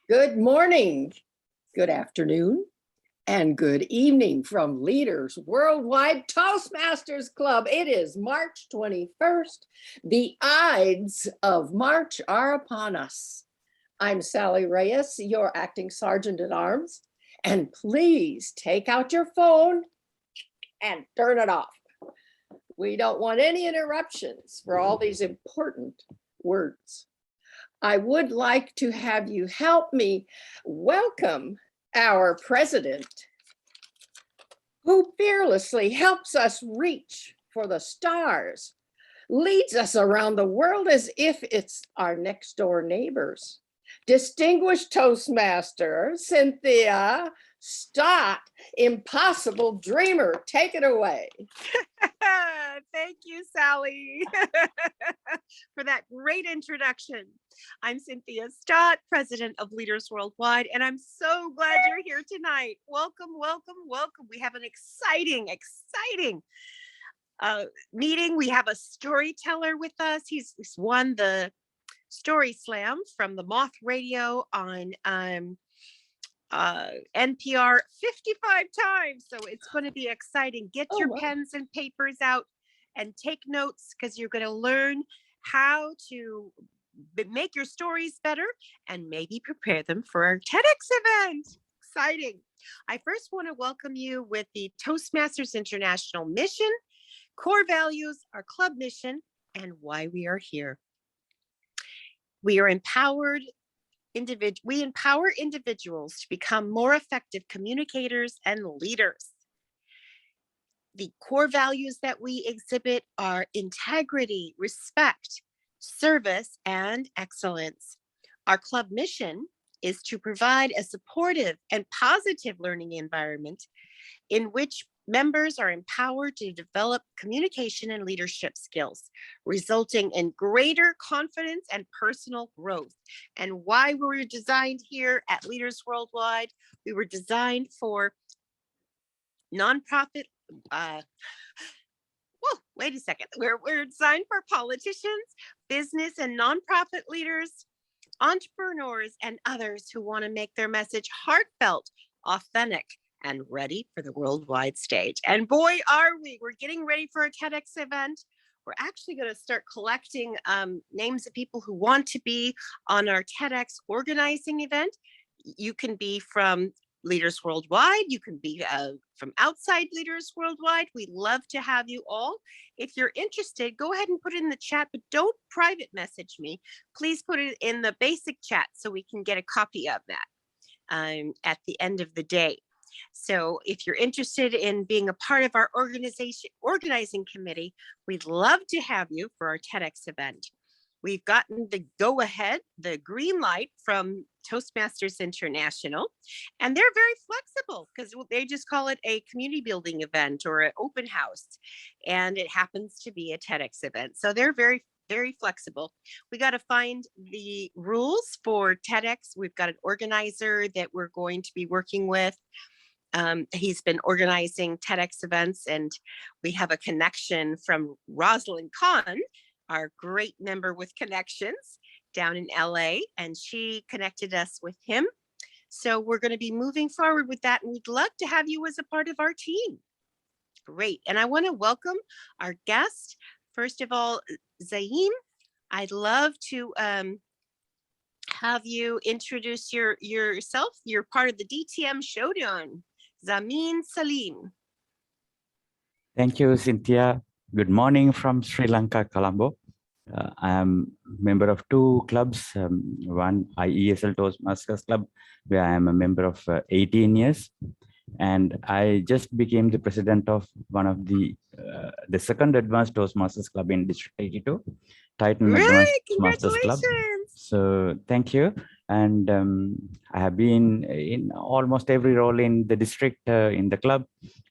Good morning, good afternoon, and good evening from Leaders Worldwide Toastmasters Club. It is March 21st. The Ides of March are upon us. I'm Sally Reyes, your acting sergeant at arms, and please take out your phone and turn it off. We don't want any interruptions for all these important words. I would like to have you help me welcome our president, who fearlessly helps us reach for the stars, leads us around the world as if it's our next door neighbors. Distinguished Toastmaster, Cynthia Stott, impossible dreamer, take it away. Thank you, Sally, for that great introduction. I'm Cynthia Stott, president of Leaders Worldwide, and I'm so glad you're here tonight. Welcome, welcome, welcome. We have an exciting meeting. We have a storyteller with us. He's won the StorySLAM from the Moth radio on NPR 55 times. So it's going to be exciting. Get your pens and papers out and take notes, because you're going to learn how to make your stories better and maybe prepare them for our TEDx event. Exciting. I first want to welcome you with the Toastmasters International mission, core values, our club mission, and why we are here. We empower individuals to become more effective communicators and leaders. The core values that we exhibit are integrity, respect, service, and excellence. Our club mission is to provide a supportive and positive learning environment in which members are empowered to develop communication and leadership skills, resulting in greater confidence and personal growth. And why we were designed here at Leaders Worldwide, we were designed for nonprofit, wait a second. We're designed for politicians, business and nonprofit leaders, entrepreneurs, and others who want to make their message heartfelt, authentic, and ready for the worldwide stage. And boy, are we. We're getting ready for a TEDx event. We're actually going to start collecting names of people who want to be on our TEDx organizing event. You can be from Leaders Worldwide. You can be from outside Leaders Worldwide. We'd love to have you all. If you're interested, go ahead and put it in the chat, but don't private message me. Please put it in the basic chat so we can get a copy of that at the end of the day. So if you're interested in being a part of our organizing committee, we'd love to have you for our TEDx event. We've gotten the go-ahead, the green light from Toastmasters International, and they're very flexible because they just call it a community building event or an open house, and it happens to be a TEDx event. So they're very flexible. We got to find the rules for TEDx. We've got an organizer that we're going to be working with. He's been organizing TEDx events, and we have a connection from Rosalind Kahn, our great member with connections down in LA, and she connected us with him. So we're going to be moving forward with that, and we'd love to have you as a part of our team. Great. And I want to welcome our guest. First of all, Zaim, I'd love to have you introduce yourself. You're part of the DTM Showdown. Zamin Salim. Thank you, Cynthia. Good morning from Sri Lanka, Colombo. I am a member of two clubs, one IESL Toastmasters Club, where I am a member of 18 years. And I just became the president of one of the second Advanced Toastmasters Club in District 82, Titan Advanced Toastmasters Club. So thank you. And I have been in almost every role in the district, in the club,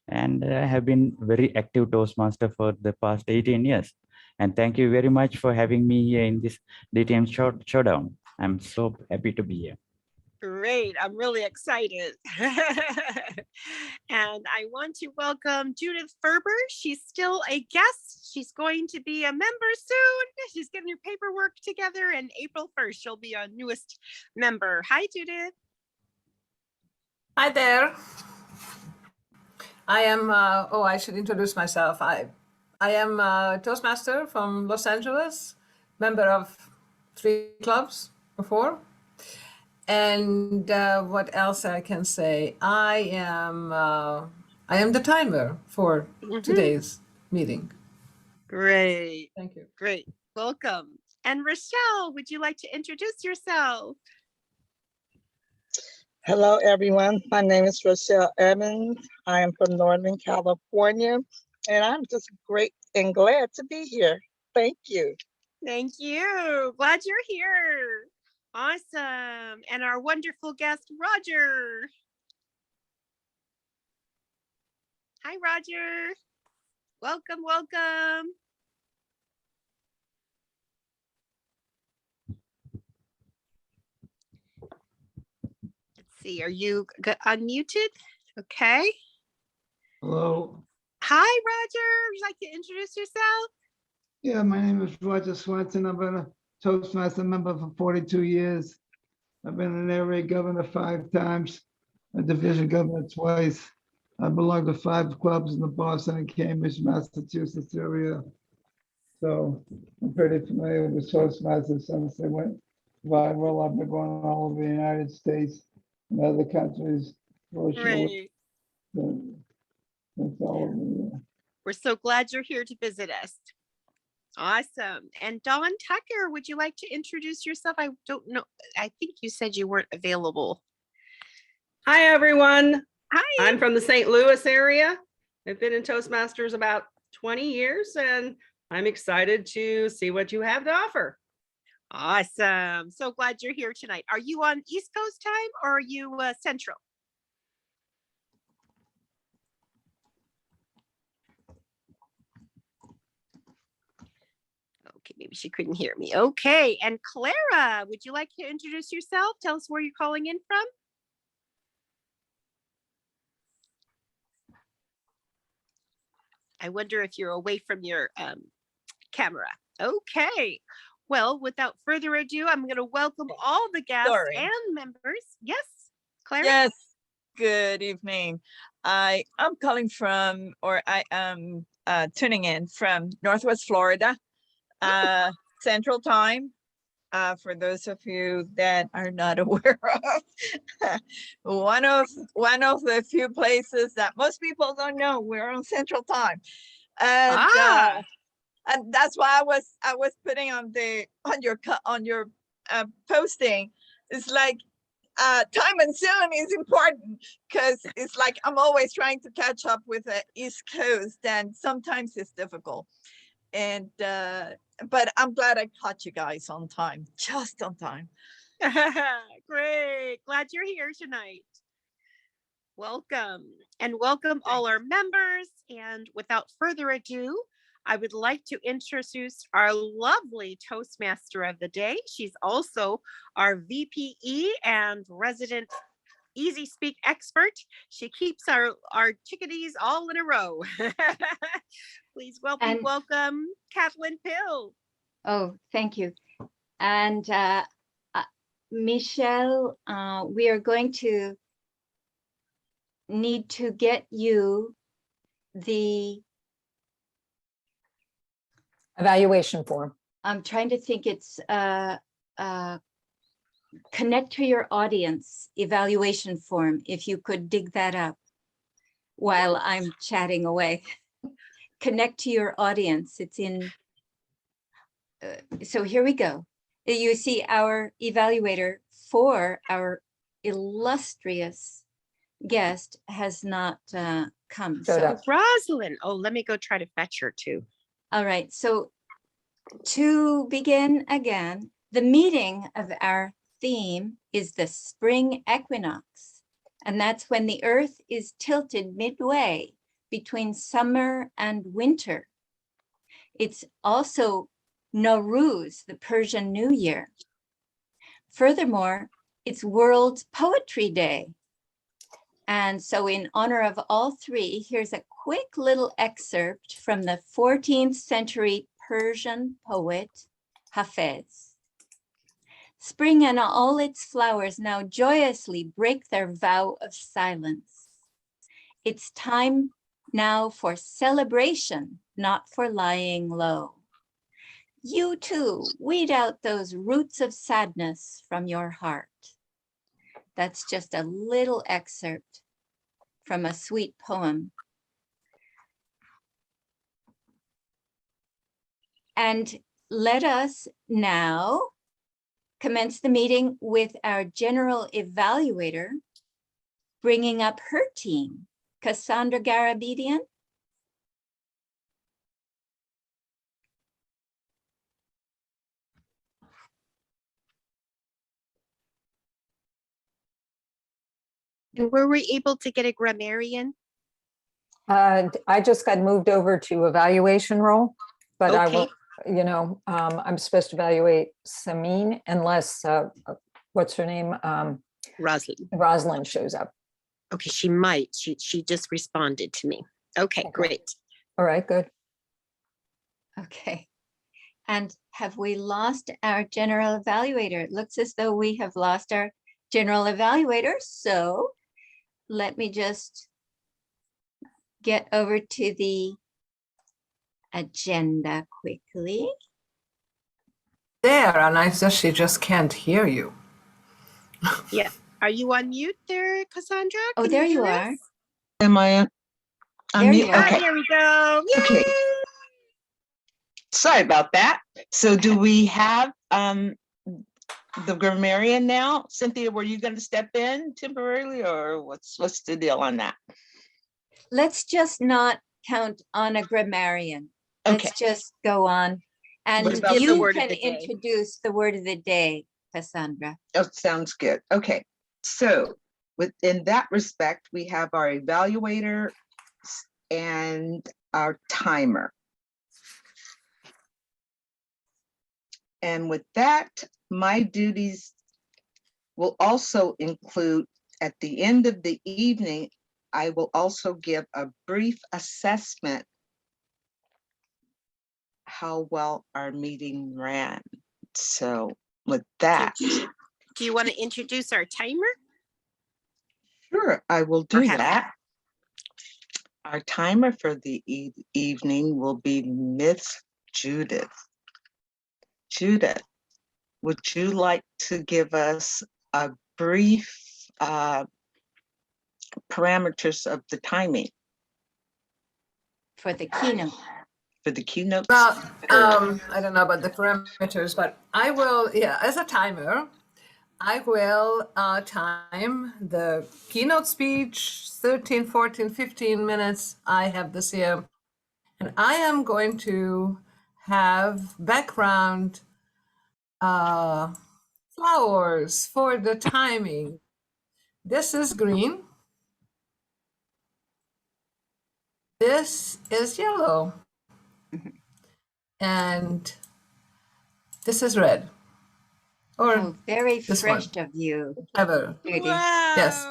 and I have been very active Toastmaster for the past 18 years. And thank you very much for having me here in this DTM Showdown. I'm so happy to be here. Great. I'm really excited. And I want to welcome Judith Ferber. She's still a guest. She's going to be a member soon. She's getting her paperwork together, and April 1st, she'll be our newest member. Hi, Judith. Hi there. I am, I should introduce myself. I am a Toastmaster from Los Angeles, member of 3 clubs or 4. And what else I can say? I am the timer for today's meeting. Great. Thank you. Great. Welcome. And Rochelle, would you like to introduce yourself? Hello, everyone. My name is Rochelle Evans. I am from Northern California, and I'm just great and glad to be here. Thank you. Thank you. Glad you're here. Awesome. And our wonderful guest, Roger. Hi, Roger. Welcome, welcome. Let's see, are you unmuted? Okay. Hello. Hi, Roger. Would you like to introduce yourself? Yeah, my name is Roger Swanson. I've been a Toastmaster member for 42 years. I've been an area governor 5 times, a division governor twice. I belong to 5 clubs in the Boston and Cambridge, Massachusetts area. So I'm pretty familiar with the Toastmasters since they went viral. I've been going all over the United States and other countries. Great. That's all over there. We're so glad you're here to visit us. Awesome. And Dawn Tucker, would you like to introduce yourself? I don't know. I think you said you weren't available. Hi, everyone. Hi. I'm from the St. Louis area. I've been in Toastmasters about 20 years, and I'm excited to see what you have to offer. Awesome. So glad you're here tonight. Are you on East Coast time or are you Central? Okay, maybe she couldn't hear me. Okay, and Clara, would you like to introduce yourself? Tell us where you're calling in from. I wonder if you're away from your camera. Okay, well, without further ado, I'm going to welcome all the guests and members. Yes, Clara? Yes, good evening. I am calling from, or I am tuning in from Northwest Florida. Central Time, for those of you that are not aware of. one of the few places that most people don't know we're on Central Time, and that's why I was putting on your posting. It's like time and zone is important because it's like I'm always trying to catch up with the East Coast, and sometimes it's difficult. And but I'm glad I caught you guys on time, just on time. Great. Glad you're here tonight. Welcome. And welcome all our members. And without further ado, I would like to introduce our lovely Toastmaster of the day. She's also our VPE and resident Easy Speak expert. She keeps our chickadees all in a row. Please welcome Kathleen Pill. Oh, thank you. And Michelle, we are going to need to get you the evaluation form. I'm trying to think. It's connect to your audience evaluation form. If you could dig that up while I'm chatting away. Connect to your audience. It's in. So here we go. You see our evaluator for our illustrious guest has not come. So Rosalind, oh, let me go try to fetch her too. All right, so to begin again, the meeting of our theme is the spring equinox, and that's when the earth is tilted midway between summer and winter. It's also Nowruz, the Persian New Year. Furthermore, it's World Poetry Day. And so in honor of all three, here's a quick little excerpt from the 14th century Persian poet Hafez. Spring and all its flowers now joyously break their vow of silence. It's time now for celebration, not for lying low. You too, weed out those roots of sadness from your heart. That's just a little excerpt from a sweet poem. And let us now commence the meeting with our general evaluator bringing up her team. Cassandra Garabedian. And were we able to get a grammarian? I just got moved over to evaluation role, but I Okay. will, I'm supposed to evaluate Samin unless, what's her name? Rosalind. Rosalind shows up. Okay, she might. She just responded to me. Okay, Okay. great. All right, good. Okay. And have we lost our general evaluator? It looks as though we have lost our general evaluator. So let me just get over to the agenda quickly. There, and I guess she just can't hear you. Yeah. Are you on mute there, Cassandra? Oh, Can there hear you us? are. Am I? There you are. Okay. There we go. Yay! Okay. Sorry about that. So do we have the grammarian now? Cynthia, were you going to step in temporarily, or what's the deal on that? Let's just not count on a grammarian. Okay. Let's just go on. And What about the you word of can the day? introduce the word of the day, Cassandra. Oh, sounds good. Okay. So within that respect, we have our evaluator and our timer. And with that, my duties will also include, at the end of the evening, I will also give a brief assessment how well our meeting ran. So with that, Do you want to introduce our timer? sure, I will Or do have- that. Our timer for the evening will be Miss Judith. Judith, would you like to give us a brief parameters of the timing For the keynote. for the keynote? Well, I don't know about the parameters, but I will, as a timer, I will time the keynote speech, 13, 14, 15 minutes I have this year. And I am going to have background flowers for the timing. This is green. This is yellow. And this is red. Or Oh, very this fresh one. of you, Whichever. Judy. Yes.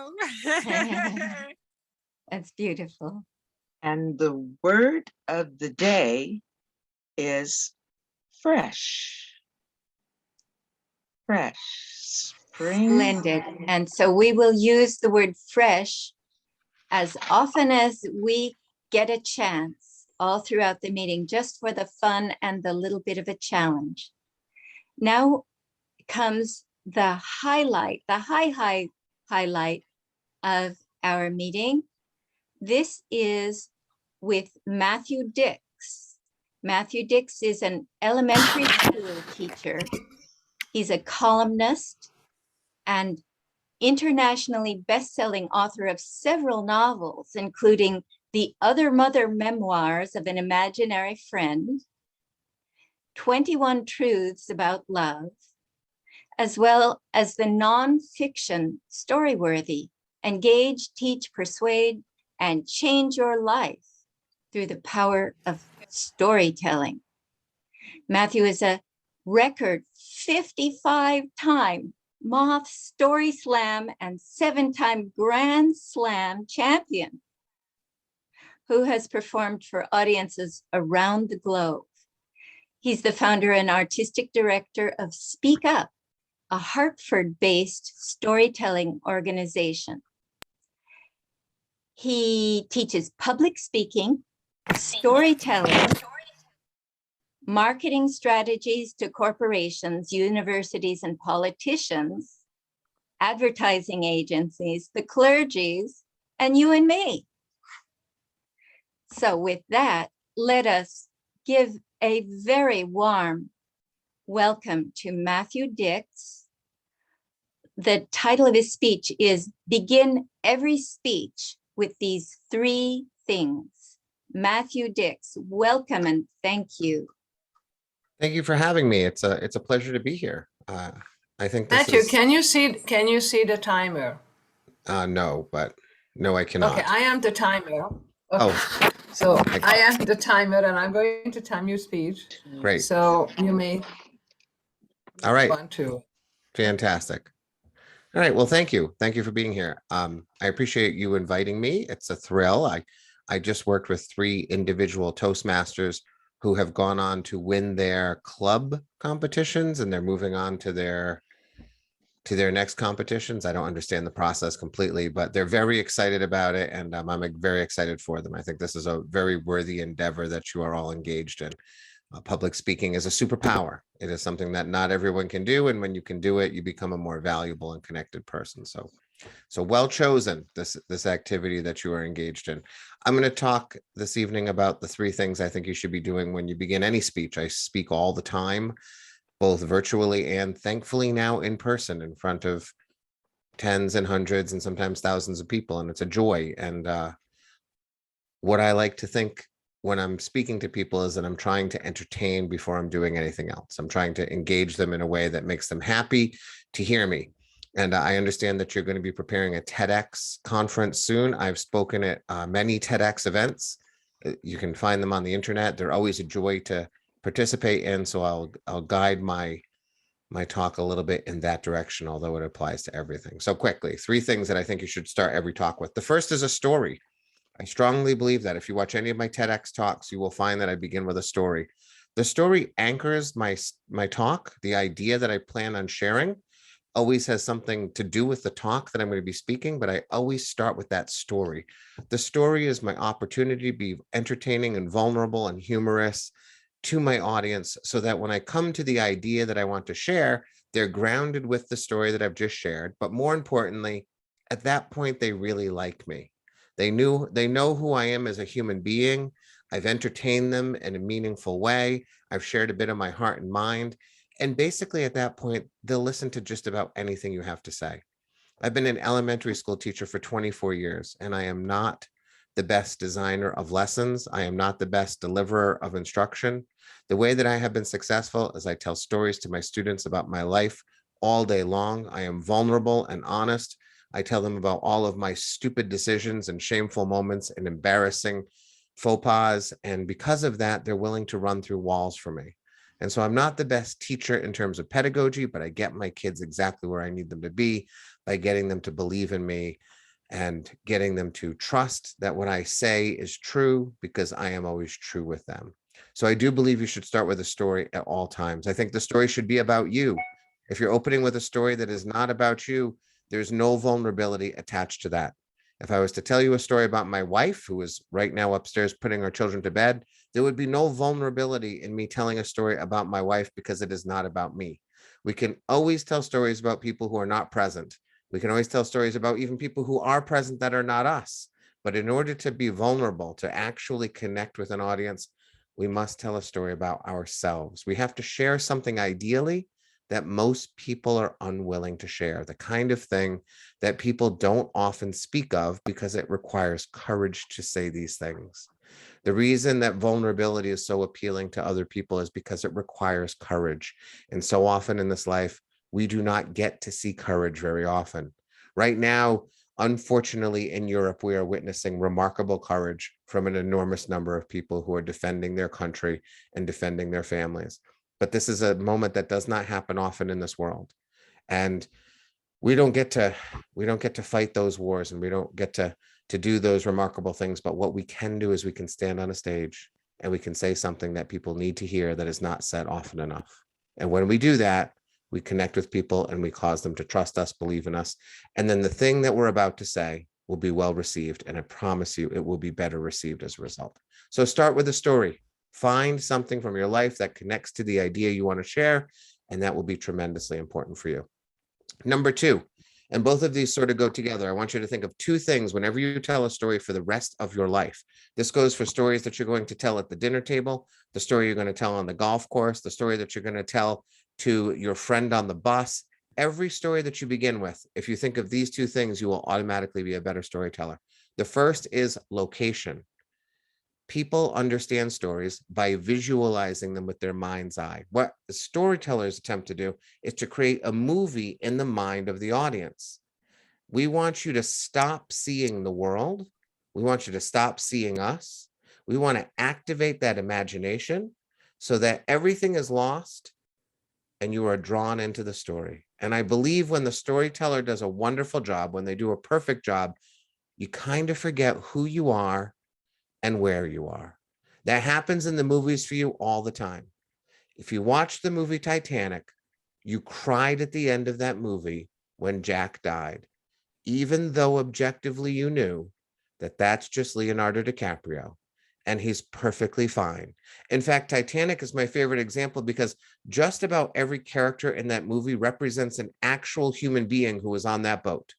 That's beautiful. And the word of the day is fresh. Fresh. Spring. Splendid. And so we will use the word fresh as often as we get a chance all throughout the meeting, just for the fun and the little bit of a challenge. Now comes the highlight, the highlight of our meeting. This is with Mathew Dix. Mathew Dix is an elementary school teacher. He's a columnist and internationally best-selling author of several novels, including The Other Mother Memoirs of an Imaginary Friend, 21 Truths About Love, as well as the nonfiction Storyworthy, Engage, Teach, Persuade, and Change Your Life through the power of storytelling. Mathew is a record 55-time Moth StorySLAM and 7-time GrandSLAM champion, who has performed for audiences around the globe. He's the founder and artistic director of Speak Up, a Hartford-based storytelling organization. He teaches public speaking, storytelling, marketing strategies to corporations, universities, and politicians, advertising agencies, the clergies, and you and me. So with that, let us give a very warm welcome to Mathew Dix. The title of his speech is Begin Every Speech with These 3 Things. Mathew Dix, welcome and thank you. Thank you for having me. It's a pleasure to be here. I think this Mathew, is can you see the timer? no, but no, I cannot. Okay, I am the timer. Okay. Oh, So I am the timer and I'm going to time your speech. great. So you may All right. want to. Fantastic. All right. Well, thank you. Thank you for being here. I appreciate you inviting me. It's a thrill. I just worked with 3 individual Toastmasters who have gone on to win their club competitions, and they're moving on to their next competitions. I don't understand the process completely, but they're very excited about it, and I'm very excited for them. I think this is a very worthy endeavor that you are all engaged in. Public speaking is a superpower. It is something that not everyone can do, and when you can do it, you become a more valuable and connected person. So well chosen, this activity that you are engaged in. I'm going to talk this evening about the 3 things I think you should be doing when you begin any speech. I speak all the time, both virtually and thankfully now in person in front of tens and hundreds and sometimes thousands of people. And it's a joy. And what I like to think when I'm speaking to people is that I'm trying to entertain before I'm doing anything else. I'm trying to engage them in a way that makes them happy to hear me. And I understand that you're going to be preparing a TEDx conference soon. I've spoken at many TEDx events. You can find them on the internet. They're always a joy to participate in. So I'll guide my talk a little bit in that direction, although it applies to everything. So quickly, 3 things that I think you should start every talk with. The first is a story. I strongly believe that if you watch any of my TEDx talks, you will find that I begin with a story. The story anchors my talk. The idea that I plan on sharing always has something to do with the talk that I'm going to be speaking, but I always start with that story. The story is my opportunity to be entertaining and vulnerable and humorous to my audience so that when I come to the idea that I want to share, they're grounded with the story that I've just shared. But more importantly, at that point, they really like me. They know who I am as a human being. I've entertained them in a meaningful way. I've shared a bit of my heart and mind. And basically at that point, they'll listen to just about anything you have to say. I've been an elementary school teacher for 24 years, and I am not the best designer of lessons. I am not the best deliverer of instruction. The way that I have been successful is I tell stories to my students about my life all day long. I am vulnerable and honest. I tell them about all of my stupid decisions and shameful moments and embarrassing faux pas. And because of that, they're willing to run through walls for me. And so I'm not the best teacher in terms of pedagogy, but I get my kids exactly where I need them to be by getting them to believe in me and getting them to trust that what I say is true because I am always true with them. So I do believe you should start with a story at all times. I think the story should be about you. If you're opening with a story that is not about you, there's no vulnerability attached to that. If I was to tell you a story about my wife, who is right now upstairs putting our children to bed, there would be no vulnerability in me telling a story about my wife because it is not about me. We can always tell stories about people who are not present. We can always tell stories about even people who are present that are not us. But in order to be vulnerable, to actually connect with an audience, we must tell a story about ourselves. We have to share something ideally that most people are unwilling to share, the kind of thing that people don't often speak of because it requires courage to say these things. The reason that vulnerability is so appealing to other people is because it requires courage. And so often in this life, we do not get to see courage very often. Right now, unfortunately, in Europe, we are witnessing remarkable courage from an enormous number of people who are defending their country and defending their families. But this is a moment that does not happen often in this world. And we don't get to fight those wars, and we don't get to do those remarkable things. But what we can do is we can stand on a stage and we can say something that people need to hear that is not said often enough. And when we do that, we connect with people and we cause them to trust us, believe in us. And then the thing that we're about to say will be well received. And I promise you, it will be better received as a result. So start with a story. Find something from your life that connects to the idea you want to share, and that will be tremendously important for you. Number two, and both of these sort of go together. I want you to think of two things whenever you tell a story for the rest of your life. This goes for stories that you're going to tell at the dinner table, the story you're going to tell on the golf course, the story that you're going to tell to your friend on the bus. Every story that you begin with, if you think of these two things, you will automatically be a better storyteller. The first is location. People understand stories by visualizing them with their mind's eye. What storytellers attempt to do is to create a movie in the mind of the audience. We want you to stop seeing the world. We want you to stop seeing us. We want to activate that imagination so that everything is lost and you are drawn into the story. And I believe when the storyteller does a wonderful job, when they do a perfect job, you kind of forget who you are and where you are. That happens in the movies for you all the time. If you watch the movie Titanic, you cried at the end of that movie when Jack died, even though objectively you knew that that's just Leonardo DiCaprio and he's perfectly fine. In fact, Titanic is my favorite example because just about every character in that movie represents an actual human being who was on that boat.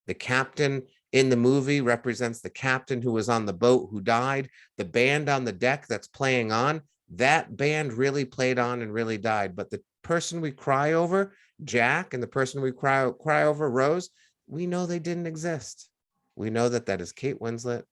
The captain in the movie represents the captain who was on the boat who died. The band on the deck that's playing on, that band really played on and really died. But the person we cry over, Jack, and the person we cry over, Rose, we know they didn't exist. We know that that is Kate Winslet.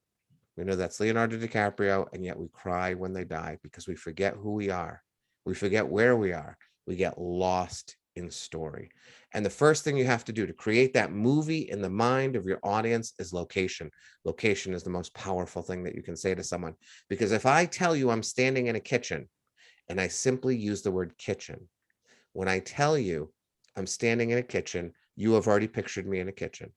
We know that's Leonardo DiCaprio, and yet we cry when they die because we forget who we are. We forget where we are. We get lost in story. And the first thing you have to do to create that movie in the mind of your audience is location. Location is the most powerful thing that you can say to someone. Because if I tell you I'm standing in a kitchen and I simply use the word kitchen, when I tell you I'm standing in a kitchen, you have already pictured me in a kitchen.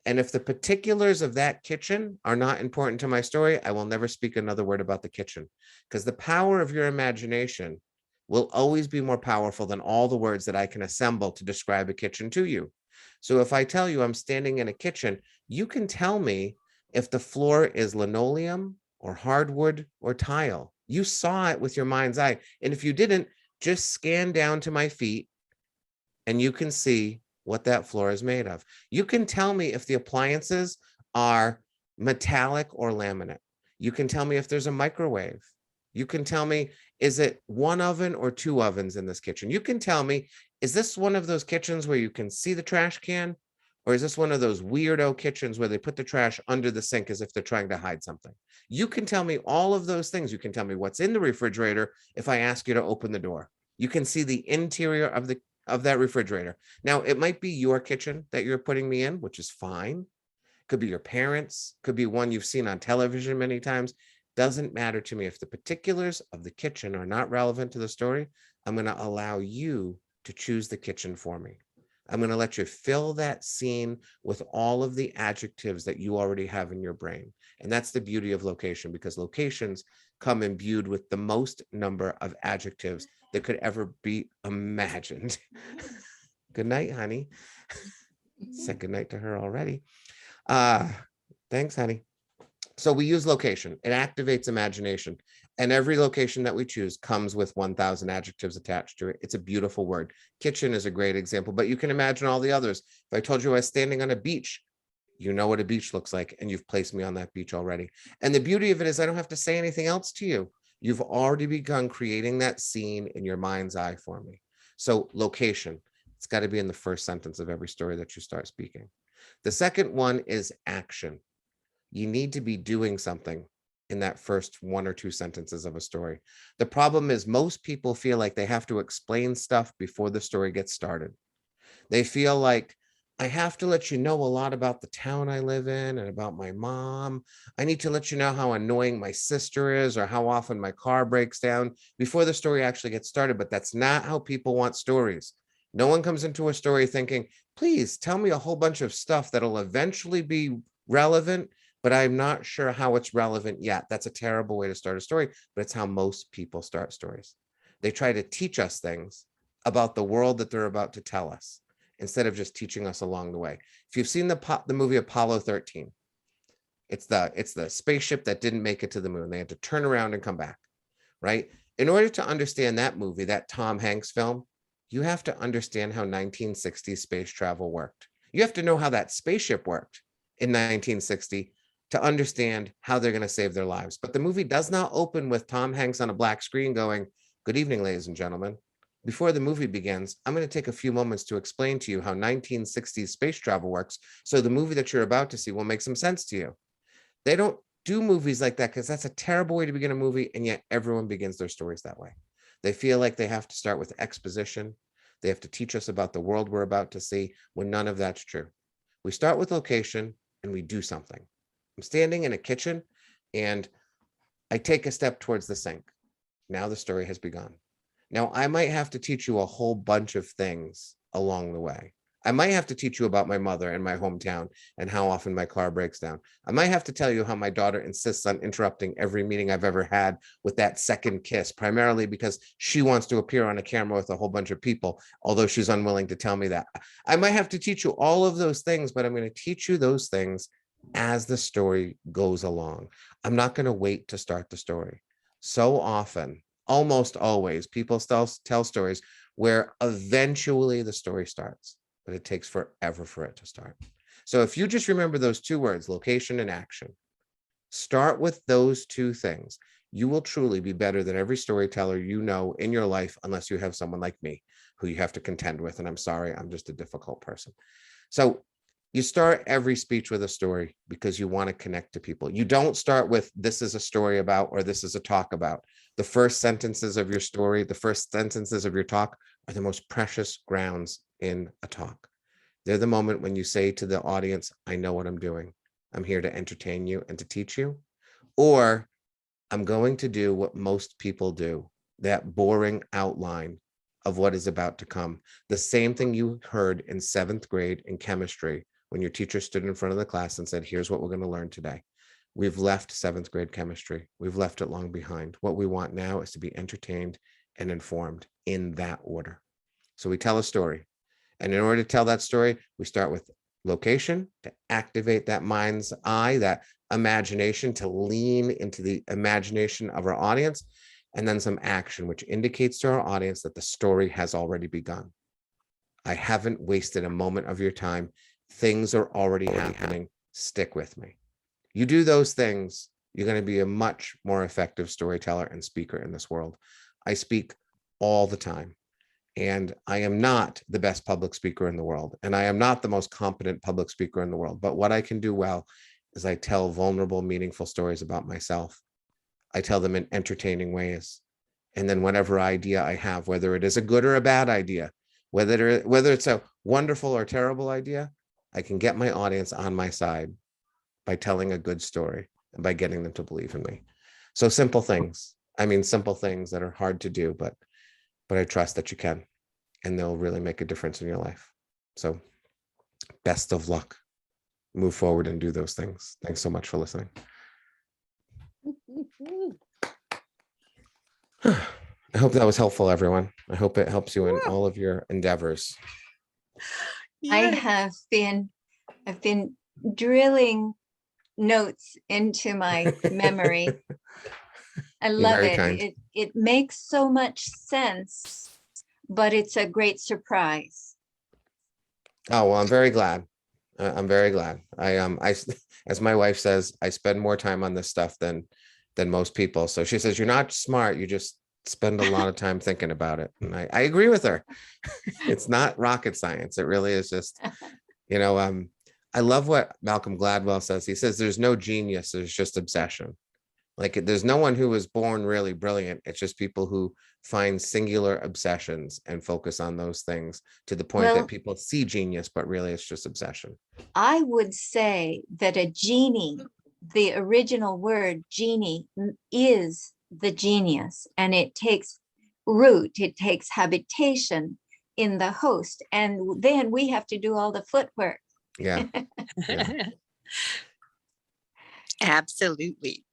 And if the particulars of that kitchen are not important to my story, I will never speak another word about the kitchen, because the power of your imagination will always be more powerful than all the words that I can assemble to describe a kitchen to you. So if I tell you I'm standing in a kitchen, you can tell me if the floor is linoleum or hardwood or tile. You saw it with your mind's eye. And if you didn't, just scan down to my feet and you can see what that floor is made of. You can tell me if the appliances are metallic or laminate. You can tell me if there's a microwave. You can tell me, is it one oven or two ovens in this kitchen? You can tell me, is this one of those kitchens where you can see the trash can? Or is this one of those weirdo kitchens where they put the trash under the sink as if they're trying to hide something? You can tell me all of those things. You can tell me what's in the refrigerator if I ask you to open the door. You can see the interior of that refrigerator. Now, it might be your kitchen that you're putting me in, which is fine. Could be your parents, could be one you've seen on television many times. Doesn't matter to me. If the particulars of the kitchen are not relevant to the story, I'm going to allow you to choose the kitchen for me. I'm going to let you fill that scene with all of the adjectives that you already have in your brain. And that's the beauty of location, because locations come imbued with the most number of adjectives that could ever be imagined. Good night, honey. Said good night to her already. Thanks, honey. So we use location. It activates imagination. And every location that we choose comes with 1,000 adjectives attached to it. It's a beautiful word. Kitchen is a great example, but you can imagine all the others. If I told you I was standing on a beach, you know what a beach looks like, and you've placed me on that beach already. And the beauty of it is I don't have to say anything else to you. You've already begun creating that scene in your mind's eye for me. So location, it's got to be in the first sentence of every story that you start speaking. The second one is action. You need to be doing something in that first one or two sentences of a story. The problem is most people feel like they have to explain stuff before the story gets started. They feel like, I have to let you know a lot about the town I live in and about my mom. I need to let you know how annoying my sister is or how often my car breaks down before the story actually gets started. But that's not how people want stories. No one comes into a story thinking, please tell me a whole bunch of stuff that'll eventually be relevant, but I'm not sure how it's relevant yet. That's a terrible way to start a story, but it's how most people start stories. They try to teach us things about the world that they're about to tell us, instead of just teaching us along the way. If you've seen the movie Apollo 13, it's the spaceship that didn't make it to the moon. They had to turn around and come back, right? In order to understand that movie, that Tom Hanks film, you have to understand how 1960s space travel worked. You have to know how that spaceship worked in 1960 to understand how they're going to save their lives. But the movie does not open with Tom Hanks on a black screen going, "Good evening, ladies and gentlemen. Before the movie begins, I'm going to take a few moments to explain to you how 1960s space travel works, so the movie that you're about to see will make some sense to you." They don't do movies like that because that's a terrible way to begin a movie, and yet everyone begins their stories that way. They feel like they have to start with exposition. They have to teach us about the world we're about to see, when none of that's true. We start with location and we do something. I'm standing in a kitchen and I take a step towards the sink. Now the story has begun. Now I might have to teach you a whole bunch of things along the way. I might have to teach you about my mother and my hometown and how often my car breaks down. I might have to tell you how my daughter insists on interrupting every meeting I've ever had with that second kiss, primarily because she wants to appear on a camera with a whole bunch of people, although she's unwilling to tell me that. I might have to teach you all of those things, but I'm going to teach you those things as the story goes along. I'm not going to wait to start the story. So often, almost always, people still tell stories where eventually the story starts, but it takes forever for it to start. So if you just remember those two words, location and action, start with those two things, you will truly be better than every storyteller you know in your life, unless you have someone like me who you have to contend with. And I'm sorry, I'm just a difficult person. So you start every speech with a story because you want to connect to people. You don't start with, this is a story about, or this is a talk about. The first sentences of your story, the first sentences of your talk are the most precious grounds in a talk. They're the moment when you say to the audience, I know what I'm doing. I'm here to entertain you and to teach you. Or I'm going to do what most people do, that boring outline of what is about to come. The same thing you heard in 7th grade in chemistry when your teacher stood in front of the class and said, here's what we're going to learn today. We've left 7th grade chemistry. We've left it long behind. What we want now is to be entertained and informed in that order. So we tell a story. And in order to tell that story, we start with location to activate that mind's eye, that imagination, to lean into the imagination of our audience, and then some action, which indicates to our audience that the story has already begun. I haven't wasted a moment of your time. Things are already happening. Stick with me. You do those things, you're going to be a much more effective storyteller and speaker in this world. I speak all the time, and I am not the best public speaker in the world, and I am not the most competent public speaker in the world. But what I can do well is I tell vulnerable, meaningful stories about myself. I tell them in entertaining ways. And then whatever idea I have, whether it is a good or a bad idea, whether it's a wonderful or terrible idea, I can get my audience on my side by telling a good story and by getting them to believe in me. So simple things. I mean, simple things that are hard to do, but I trust that you can, and they'll really make a difference in your life. So best of luck. Move forward and do those things. Thanks so much for listening. I hope that was helpful, everyone. I hope it helps you in all of your endeavors. I've been drilling notes into my memory. I love very it. kind. It makes so much sense, but it's a great surprise. Oh, well, I'm very glad. I'm very glad. I as my wife says, I spend more time on this stuff than most people. So she says, you're not smart. You just spend a lot of time thinking about it. And I agree with her. It's not rocket science. It really is just, I love what Malcolm Gladwell says. He says, there's no genius. There's just obsession. Like there's no one who was born really brilliant. It's just people who find singular obsessions and focus on those things to the point that people see genius, but really it's just obsession. I would say that a genie, the original word genie, is the genius, and it takes root, it takes habitation in the host, and then we have to do all the footwork. Yeah. Yeah. Absolutely.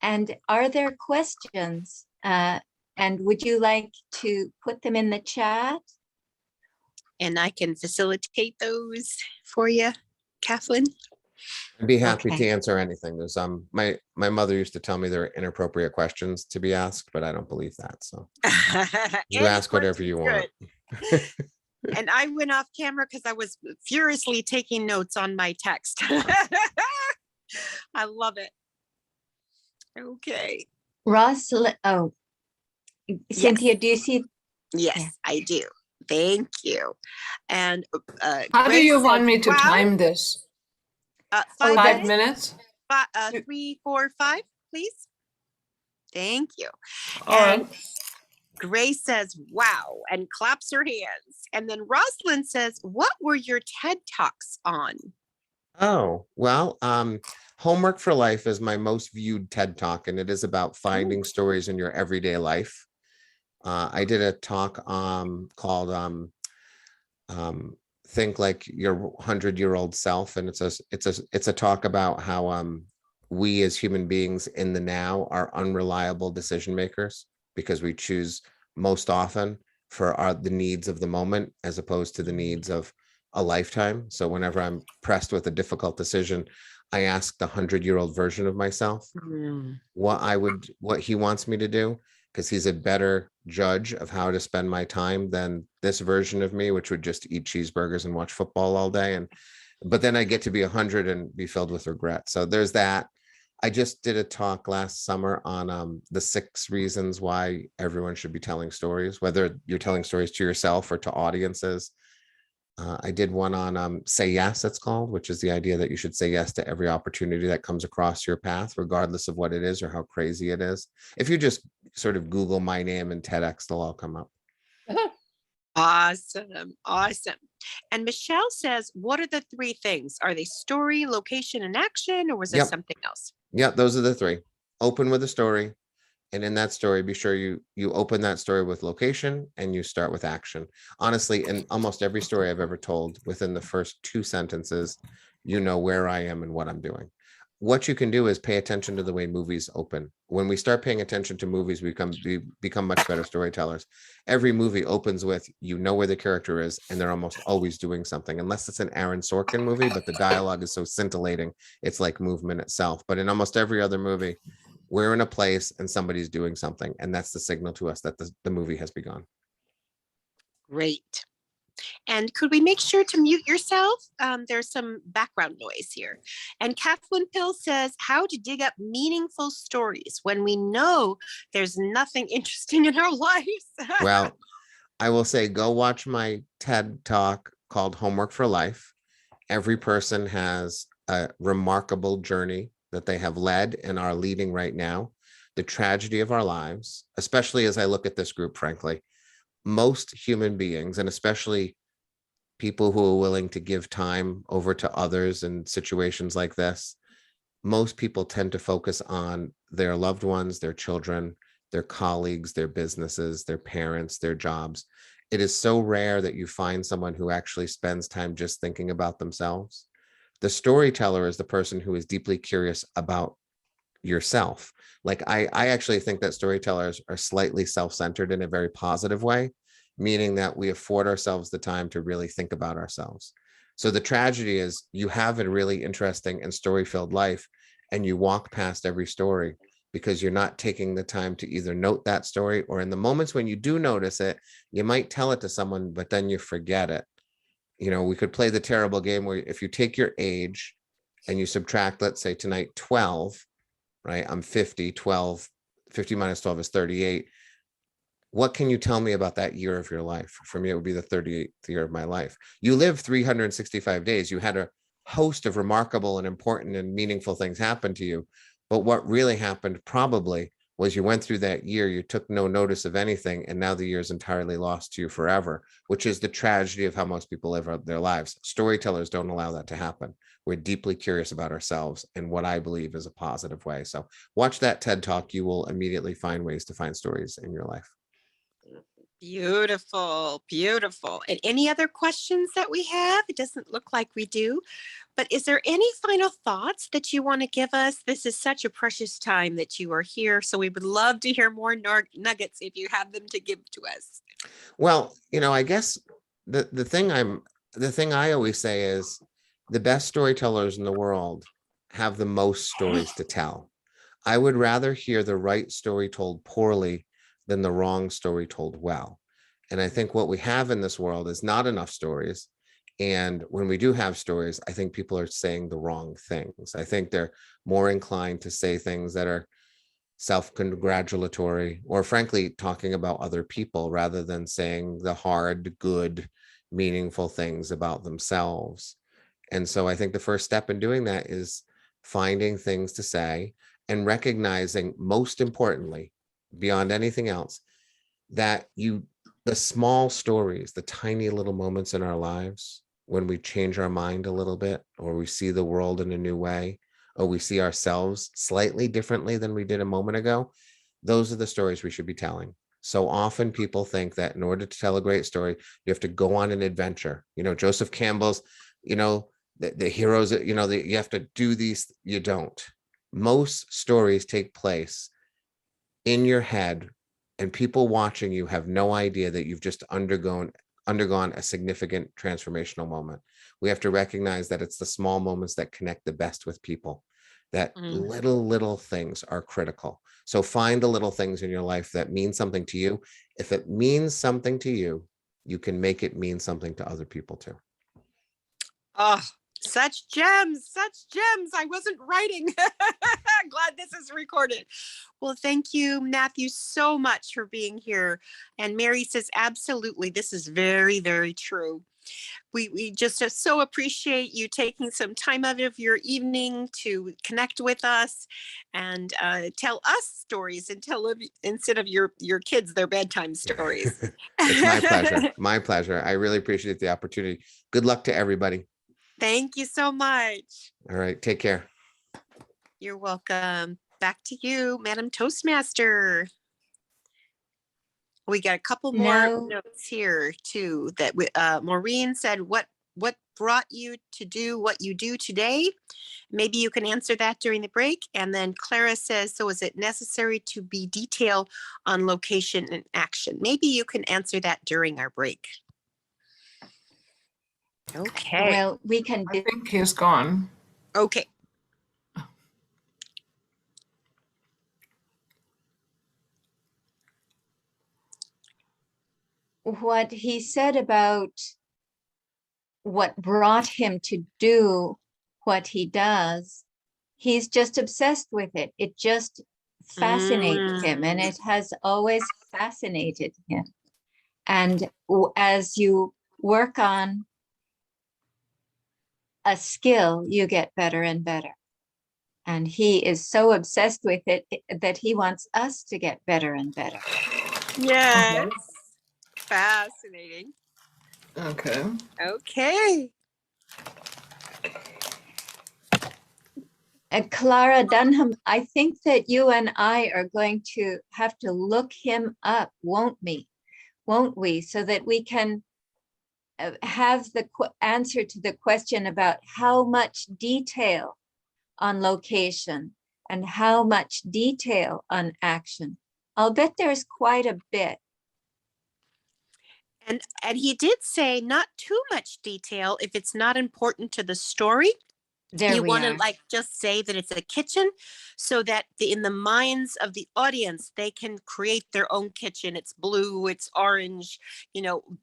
And are there questions? And would you like to put them in the chat? And I can facilitate those for you, Kathleen. I'd be happy to Okay. answer anything. There's my mother used to tell me there are inappropriate questions to be asked, but I don't believe that. So you Any ask whatever you want. question's good. And I went off camera because I was furiously taking notes on my text. I love it. Okay. Ross, oh, Cynthia, do you see? Yes, Yeah. I do. Thank you. And How do Grace you want said, me to wow, time this? 5 5 minutes? minutes? 3, 4, 5, please. Thank you. All And right. Grace says, wow, and claps her hands. And then Rosalind says, what were your TED Talks on? Oh, well, Homework for Life is my most viewed TED Talk, and it is about finding stories in your everyday life. I did a talk called Think Like Your 100-Year-Old Self, and it's a talk about how we as human beings in the now are unreliable decision makers because we choose most often for the needs of the moment as opposed to the needs of a lifetime. So whenever I'm pressed with a difficult decision, I ask the 100-year-old version of myself what he wants me to do, because he's a better judge of how to spend my time than this version of me, which would just eat cheeseburgers and watch football all day. But then I get to be 100 and be filled with regret. So there's that. I just did a talk last summer on the 6 reasons why everyone should be telling stories, whether you're telling stories to yourself or to audiences. I did one on Say Yes, it's called, which is the idea that you should say yes to every opportunity that comes across your path, regardless of what it is or how crazy it is. If you just sort of Google my name and TEDx, they'll all come up. Awesome. Awesome. And Michelle says, what are the 3 things? Are they story, location, and action, or was there Yep. something else? Yeah, those are the 3. Open with a story. And in that story, be sure you open that story with location and you start with action. Honestly, in almost every story I've ever told, within the first 2 sentences, you know where I am and what I'm doing. What you can do is pay attention to the way movies open. When we start paying attention to movies, we become much better storytellers. Every movie opens with, you know where the character is, and they're almost always doing something, unless it's an Aaron Sorkin movie, but the dialogue is so scintillating, it's like movement itself. But in almost every other movie, we're in a place and somebody's doing something, and that's the signal to us that the movie has begun. Great. And could we make sure to mute yourself? There's some background noise here. And Kathleen Pill says, how to dig up meaningful stories when we know there's nothing interesting in our lives. Well, I will say, go watch my TED Talk called Homework for Life. Every person has a remarkable journey that they have led and are leading right now. The tragedy of our lives, especially as I look at this group, frankly, most human beings, and especially people who are willing to give time over to others in situations like this, most people tend to focus on their loved ones, their children, their colleagues, their businesses, their parents, their jobs. It is so rare that you find someone who actually spends time just thinking about themselves. The storyteller is the person who is deeply curious about yourself. Like I actually think that storytellers are slightly self-centered in a very positive way, meaning that we afford ourselves the time to really think about ourselves. So the tragedy is you have a really interesting and story-filled life, and you walk past every story because you're not taking the time to either note that story, or in the moments when you do notice it, you might tell it to someone, but then you forget it. You know, we could play the terrible game where if you take your age and you subtract, let's say tonight, 12, right? I'm 50, 12, 50 minus 12 is 38. What can you tell me about that year of your life? For me, it would be the 38th year of my life. You live 365 days. You had a host of remarkable and important and meaningful things happen to you. But what really happened probably was you went through that year, you took no notice of anything, and now the year is entirely lost to you forever, which is the tragedy of how most people live their lives. Storytellers don't allow that to happen. We're deeply curious about ourselves in what I believe is a positive way. So watch that TED Talk. You will immediately find ways to find stories in your life. Beautiful, beautiful. And any other questions that we have? It doesn't look like we do, but is there any final thoughts that you want to give us? This is such a precious time that you are here. So we would love to hear more nuggets if you have them to give to us. Well, I guess the thing I always say is the best storytellers in the world have the most stories to tell. I would rather hear the right story told poorly than the wrong story told well. And I think what we have in this world is not enough stories. And when we do have stories, I think people are saying the wrong things. I think they're more inclined to say things that are self-congratulatory or frankly talking about other people rather than saying the hard, good, meaningful things about themselves. And so I think the first step in doing that is finding things to say and recognizing, most importantly, beyond anything else, that the small stories, the tiny little moments in our lives when we change our mind a little bit, or we see the world in a new way, or we see ourselves slightly differently than we did a moment ago, those are the stories we should be telling. So often people think that in order to tell a great story, you have to go on an adventure. Joseph Campbell's, the heroes, you have to do these. You don't. Most stories take place in your head, and people watching you have no idea that you've just undergone a significant transformational moment. We have to recognize that it's the small moments that connect the best with people, that little things are critical. So find the little things in your life that mean something to you. If it means something to you, you can make it mean something to other people too. Oh, such gems, such gems. I wasn't writing. Glad this is recorded. Well, thank you, Mathew, so much for being here. And Mary says, absolutely, this is very, very true. We just so appreciate you taking some time out of your evening to connect with us and tell us stories instead of your kids their bedtime stories. It's my pleasure. My pleasure. I really appreciate the opportunity. Good luck to everybody. Thank you so much. All right. Take care. You're welcome. Back to you, Madam Toastmaster. We got a couple more notes here too. That Maureen said, "What brought you to do what you do today?" Maybe you can answer that during the break. And then Clara says, "So is it necessary to be detailed on location and action?" Maybe you can answer that during our break. Okay. Well, we can. I think he's gone. Okay. What he said about what brought him to do what he does, he's just obsessed with it. It just fascinates him, and it has always fascinated him. And as you work on a skill, you get better and better. And he is so obsessed with it that he wants us to get better and better. Yes. Fascinating. Okay. Okay. Clara Dunham, I think that you and I are going to have to look him up, won't we? Won't we? So that we can have the answer to the question about how much detail on location and how much detail on action. I'll bet there's quite a bit. And he did say not too much detail if it's not important to the story. You want to just say that it's a kitchen so that in the minds of the audience, they can create their own kitchen. It's blue, it's orange,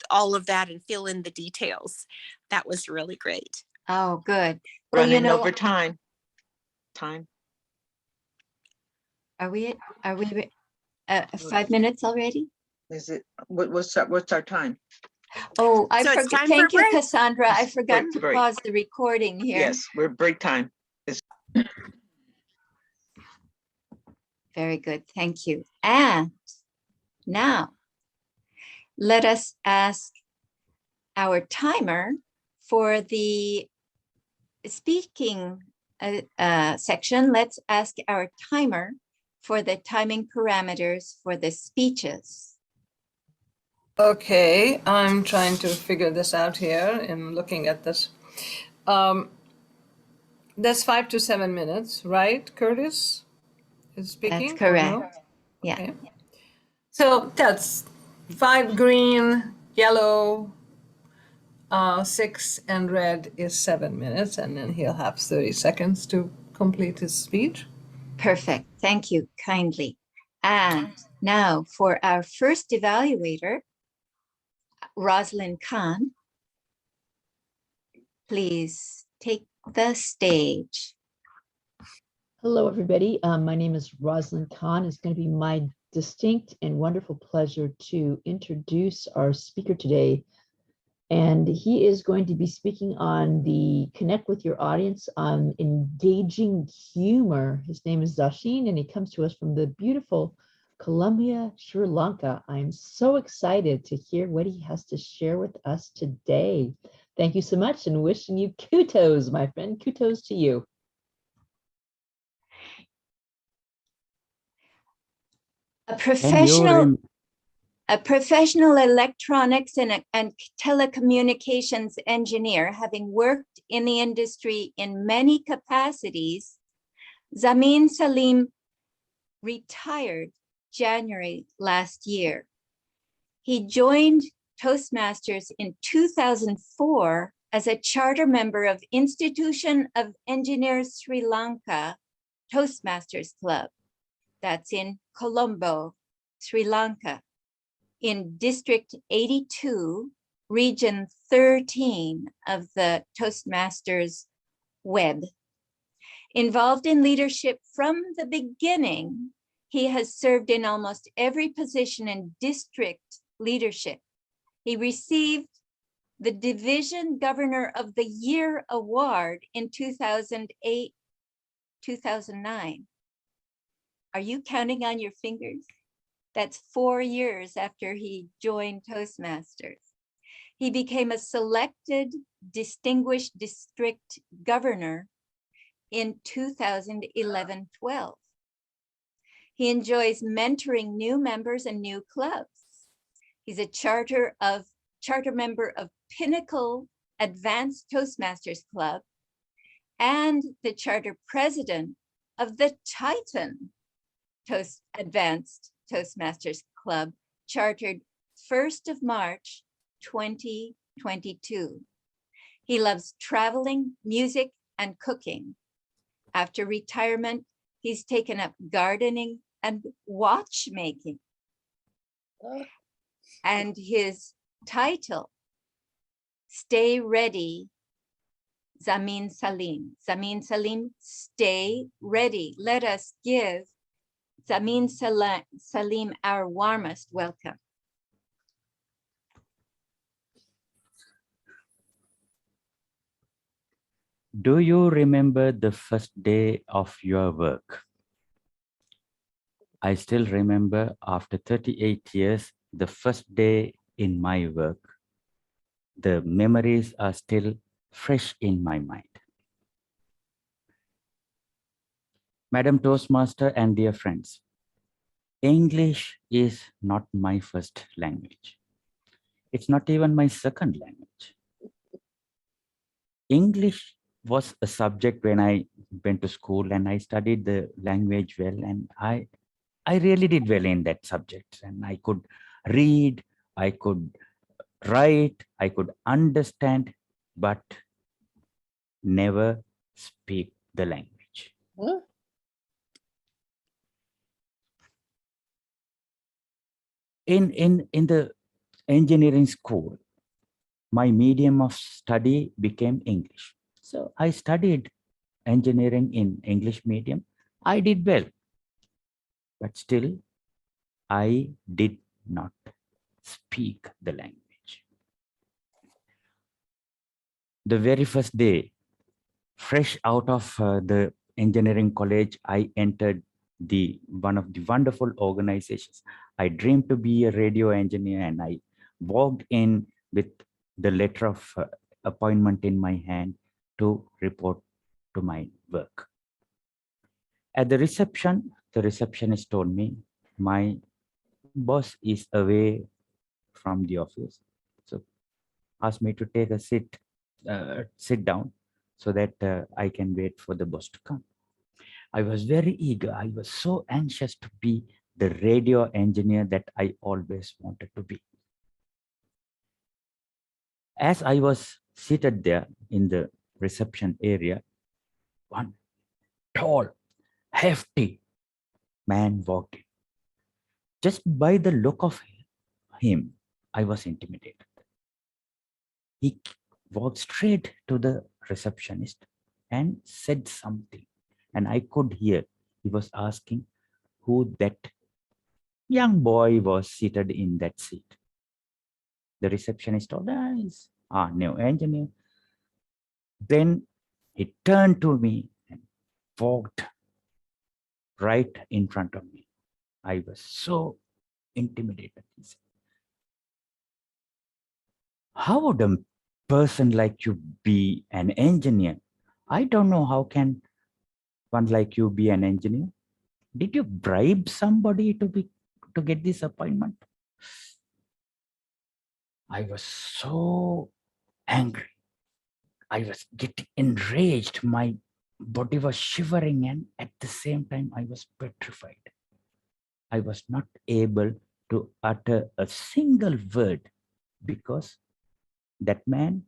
all of that, and fill in the details. That was really great. Oh, good. Well, running over time. Are we 5 minutes already? Is it, what's our time? Oh, I forgot. Thank you, Cassandra. I forgot to break. pause the recording here. Yes, we're break time. Very good. Thank you. And now let us ask our timer for the speaking section. Let's ask our timer for the timing parameters for the speeches. Okay, I'm trying to figure this out here in looking at this. That's 5 to 7 minutes, right? Curtis is speaking? That's or no? correct. Yeah. Okay. So that's 5 green, yellow, 6 and red is 7 minutes, and then he'll have 30 seconds to complete his speech. Perfect. Thank you kindly. And now for our first evaluator, Rosalind Khan. Please take the stage. Hello, everybody. My name is Rosalind Khan. It's going to be my distinct and wonderful pleasure to introduce our speaker today. And he is going to be speaking on the connect with your audience on engaging humor. His name is Zashin, and he comes to us from the beautiful Colombia, Sri Lanka. I'm so excited to hear what he has to share with us today. Thank you so much, and wishing you kudos, my friend. Kudos to you. A professional electronics and telecommunications engineer, having worked in the industry in many capacities, Zamin Salim retired January last year. He joined Toastmasters in 2004 as a charter member of Institution of Engineers Sri Lanka Toastmasters Club. That's in Colombo, Sri Lanka, in District 82, Region 13 of the Toastmasters web. Involved in leadership from the beginning, he has served in almost every position in district leadership. He received the Division Governor of the Year Award in 2008, 2009. Are you counting on your fingers? That's 4 years after he joined Toastmasters. He became a selected distinguished district governor in 2011-12. He enjoys mentoring new members and new clubs. He's a charter member of Pinnacle Advanced Toastmasters Club and the charter president of the Titan Advanced Toastmasters Club, chartered 1st of March, 2022. He loves traveling, music, and cooking. After retirement, he's taken up gardening and watchmaking. And his title, Stay Ready, Zamin Salim. Zamin Salim, stay ready. Let us give Zamin Salim our warmest welcome. Do you remember the first day of your work? I still remember after 38 years, the first day in my work. The memories are still fresh in my mind. Madam Toastmaster and dear friends, English is not my first language. It's not even my second language. English was a subject when I went to school and I studied the language well, and I really did well in that subject, and I could read, I could write, I could understand, but never speak the language. Huh? In the engineering school, my medium of study became English. So I studied engineering in English medium. I did well, but still I did not speak the language. The very first day, fresh out of the engineering college, I entered one of the wonderful organizations. I dreamed to be a radio engineer, and I walked in with the letter of appointment in my hand to report to my work. At the reception, the receptionist told me, my boss is away from the office. So asked me to take a sit down so that I can wait for the boss to come. I was very eager. I was so anxious to be the radio engineer that I always wanted to be. As I was seated there in the reception area, one tall, hefty man walked in. Just by the look of him, I was intimidated. He walked straight to the receptionist and said something, and I could hear he was asking who that young boy was seated in that seat. The receptionist told us, he's our new engineer. Then he turned to me and walked right in front of me. I was so intimidated. He said, how would a person like you be an engineer? I don't know how can one like you be an engineer. Did you bribe somebody to get this appointment? I was so angry. I was getting enraged. My body was shivering, and at the same time, I was petrified. I was not able to utter a single word because that man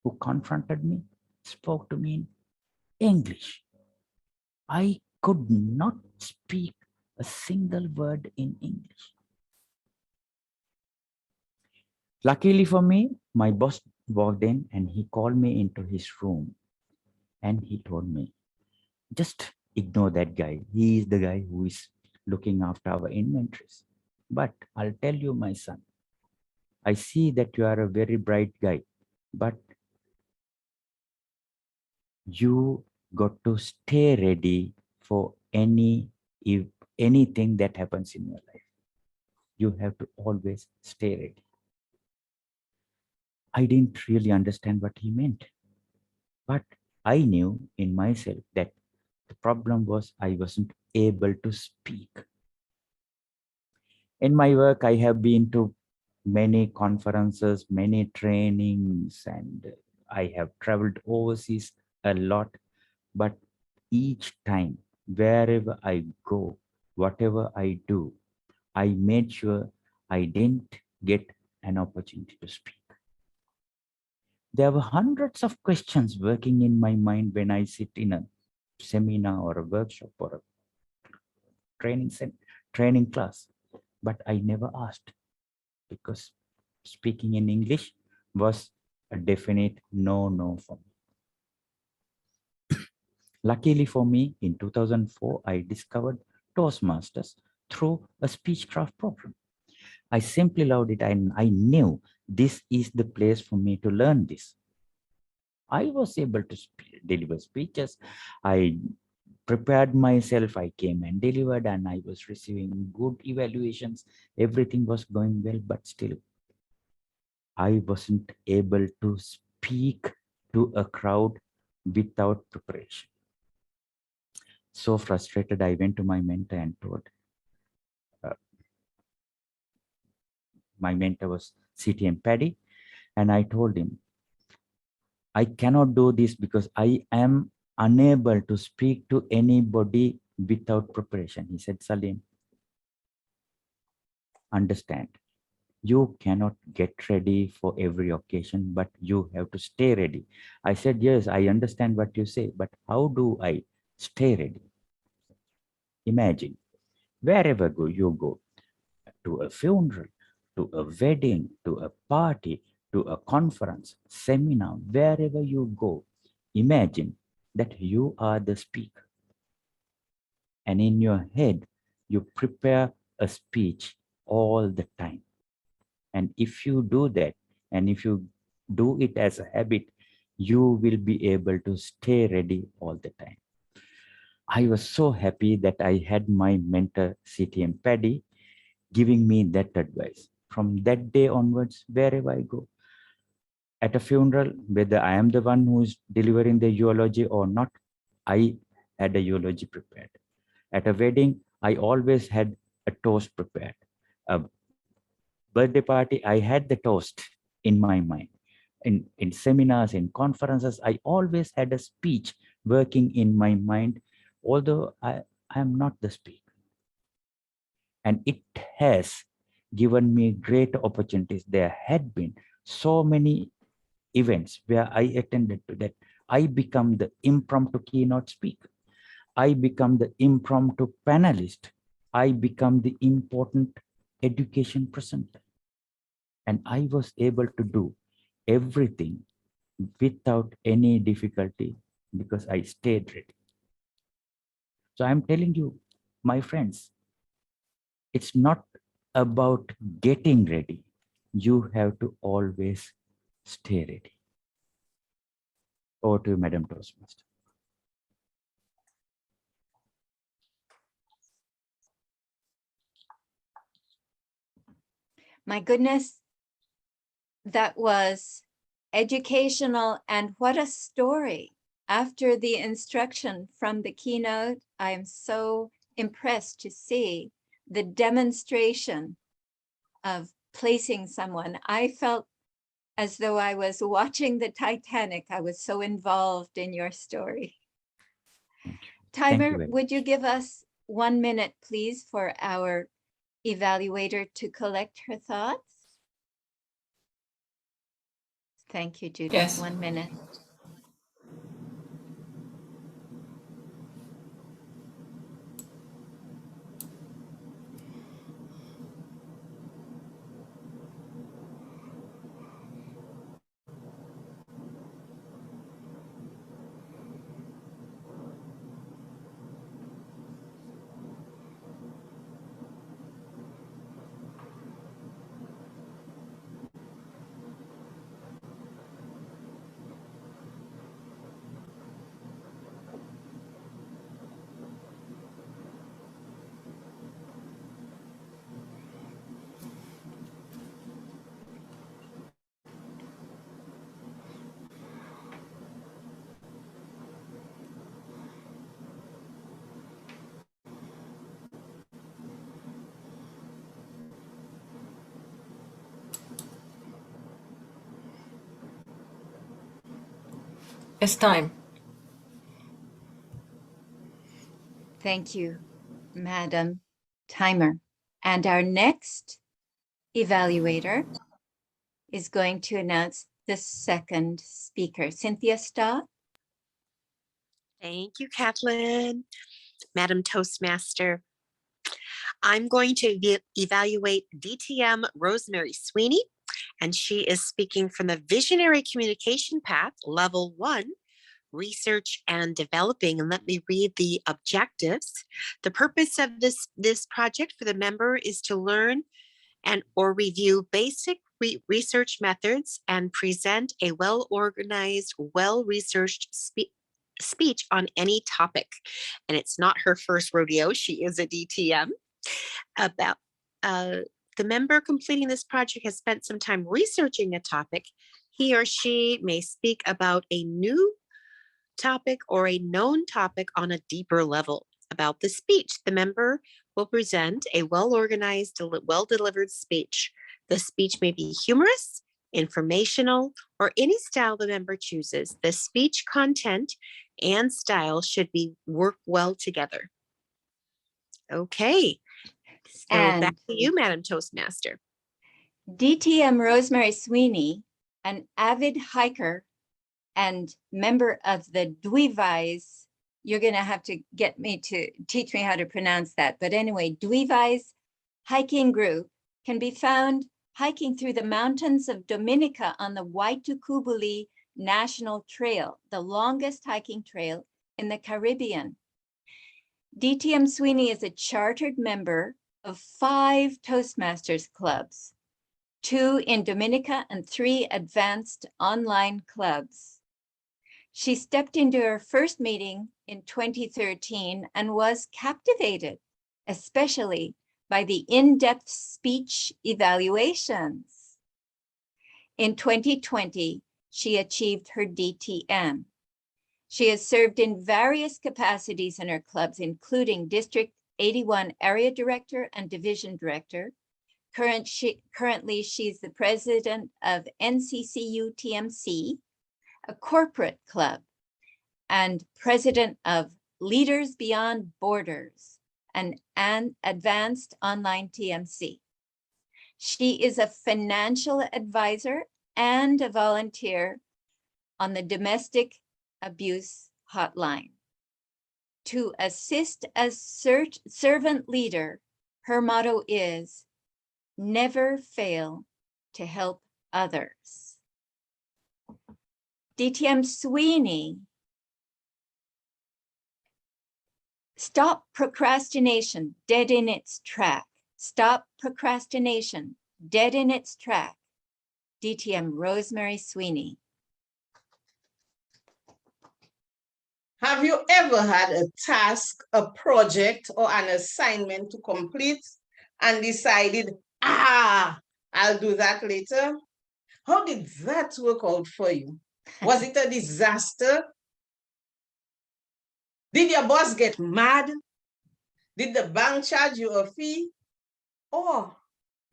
who confronted me spoke to me in English. I could not speak a single word in English. Luckily for me, my boss walked in and he called me into his room and he told me, just ignore that guy. He is the guy who is looking after our inventories. But I'll tell you, my son, I see that you are a very bright guy, but you got to stay ready for anything that happens in your life. You have to always stay ready. I didn't really understand what he meant, but I knew in myself that the problem was I wasn't able to speak. In my work, I have been to many conferences, many trainings, and I have traveled overseas a lot. But each time, wherever I go, whatever I do, I made sure I didn't get an opportunity to speak. There were hundreds of questions working in my mind when I sit in a seminar or a workshop or a training class, but I never asked because speaking in English was a definite no for me. Luckily for me, in 2004, I discovered Toastmasters through a speechcraft program. I simply loved it and I knew this is the place for me to learn this. I was able to deliver speeches. I prepared myself. I came and delivered and I was receiving good evaluations. Everything was going well, but still I wasn't able to speak to a crowd without preparation. So frustrated, I went to my mentor and told, my mentor was CTM Paddy, and I told him, I cannot do this because I am unable to speak to anybody without preparation. He said, Salim, understand, you cannot get ready for every occasion, but you have to stay ready. I said, yes, I understand what you say, but how do I stay ready? Imagine, wherever you go, to a funeral, to a wedding, to a party, to a conference, seminar, wherever you go, imagine that you are the speaker. And in your head, you prepare a speech all the time. And if you do that, and if you do it as a habit, you will be able to stay ready all the time. I was so happy that I had my mentor, CTM Paddy, giving me that advice. From that day onwards, wherever I go, at a funeral, whether I am the one who is delivering the eulogy or not, I had a eulogy prepared. At a wedding, I always had a toast prepared. A birthday party, I had the toast in my mind. In seminars, in conferences, I always had a speech working in my mind, although I am not the speaker. And it has given me great opportunities. There had been so many events where I attended to that. I become the impromptu keynote speaker. I become the impromptu panelist. I become the important education presenter. And I was able to do everything without any difficulty because I stayed ready. So I'm telling you, my friends, it's not about getting ready. You have to always stay ready. Over to you, Madam Toastmaster. My goodness, that was educational, and what a story. After the instruction from the keynote, I am so impressed to see the demonstration of placing someone. I felt as though I was watching the Titanic. I was so involved in your story. Timer, would you give us 1 minute, please, for our evaluator to collect her thoughts? Thank you, Judith. Yes. 1 minute. It's time. Thank you, Madam Timer. And our next evaluator is going to announce the second speaker. Cynthia Stott. Thank you, Kathleen. Madam Toastmaster. I'm going to evaluate DTM Rosemary Sweeney, and she is speaking from the Visionary Communication Path, Level 1, Research and Developing. And let me read the objectives. The purpose of this project for the member is to learn or review basic research methods and present a well-organized, well-researched speech on any topic. And it's not her first rodeo. She is a DTM. About the member completing this project has spent some time researching a topic. He or she may speak about a new topic or a known topic on a deeper level. About the speech, the member will present a well-organized, well-delivered speech. The speech may be humorous, informational, or any style the member chooses. The speech content and style should work well together. Okay, so back to you, Madam Toastmaster. DTM Rosemary Sweeney, an avid hiker and member of the Duivais. You're going to have to teach me how to pronounce that. But anyway, Duivais hiking group can be found hiking through the mountains of Dominica on the Waitukubuli National Trail, the longest hiking trail in the Caribbean. DTM Sweeney is a chartered member of 5 Toastmasters clubs, 2 in Dominica and 3 advanced online clubs. She stepped into her first meeting in 2013 and was captivated, especially by the in-depth speech evaluations. In 2020, she achieved her DTM. She has served in various capacities in her clubs, including District 81 Area Director and Division Director, Currently, she's the president of NCCU TMC, a corporate club, and president of Leaders Beyond Borders, an advanced online TMC. She is a financial advisor and a volunteer on the domestic abuse hotline. To assist a servant leader, her motto is never fail to help others. DTM Sweeney, stop procrastination dead in its track. Stop procrastination dead in its track. DTM Rosemary Sweeney. Have you ever had a task, a project, or an assignment to complete and decided, I'll do that later? How did that work out for you? Was it a disaster? Did your boss get mad? Did the bank charge you a fee? Or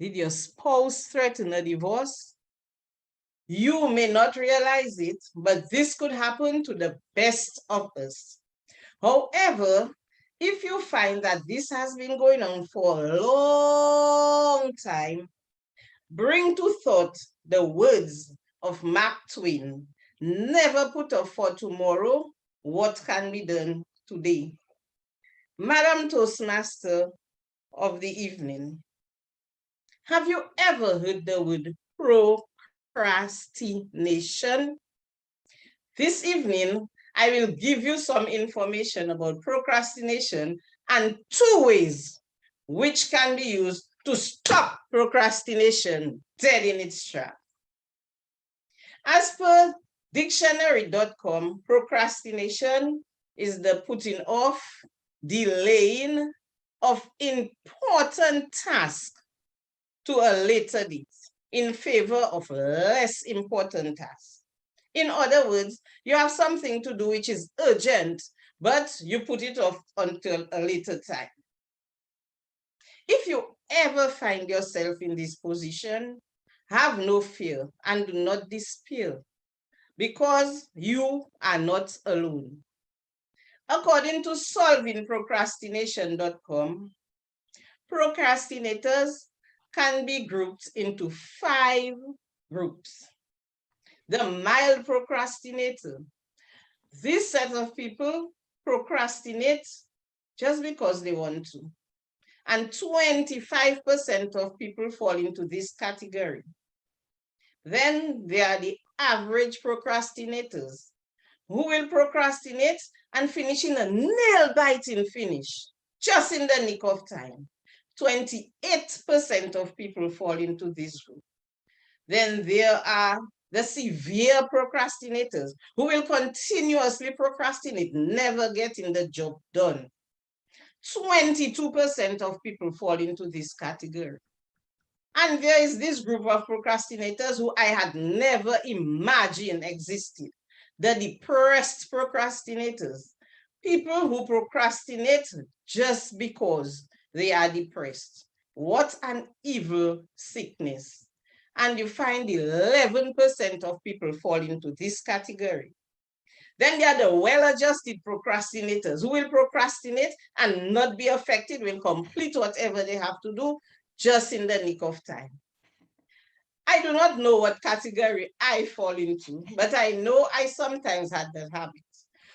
did your spouse threaten a divorce? You may not realize it, but this could happen to the best of us. However, if you find that this has been going on for a long time, bring to thought the words of Mark Twain, never put off for tomorrow what can be done today. Madam Toastmaster of the evening, have you ever heard the word procrastination? This evening, I will give you some information about procrastination and 2 ways which can be used to stop procrastination dead in its track. As per dictionary.com, procrastination is the putting off, delaying of important tasks to a later date in favor of less important tasks. In other words, you have something to do which is urgent, but you put it off until a later time. If you ever find yourself in this position, have no fear and do not despair, because you are not alone. According to solvingprocrastination.com, procrastinators can be grouped into 5 groups. The mild procrastinator. This set of people procrastinate just because they want to. And 25% of people fall into this category. Then there are the average procrastinators who will procrastinate and finish in a nail-biting finish, just in the nick of time. 28% of people fall into this group. Then there are the severe procrastinators who will continuously procrastinate, never getting the job done. 22% of people fall into this category. And there is this group of procrastinators who I had never imagined existed, the depressed procrastinators, people who procrastinate just because they are depressed. What an evil sickness. And you find 11% of people fall into this category. Then there are the well-adjusted procrastinators who will procrastinate and not be affected, will complete whatever they have to do just in the nick of time. I do not know what category I fall into, but I know I sometimes had that habit.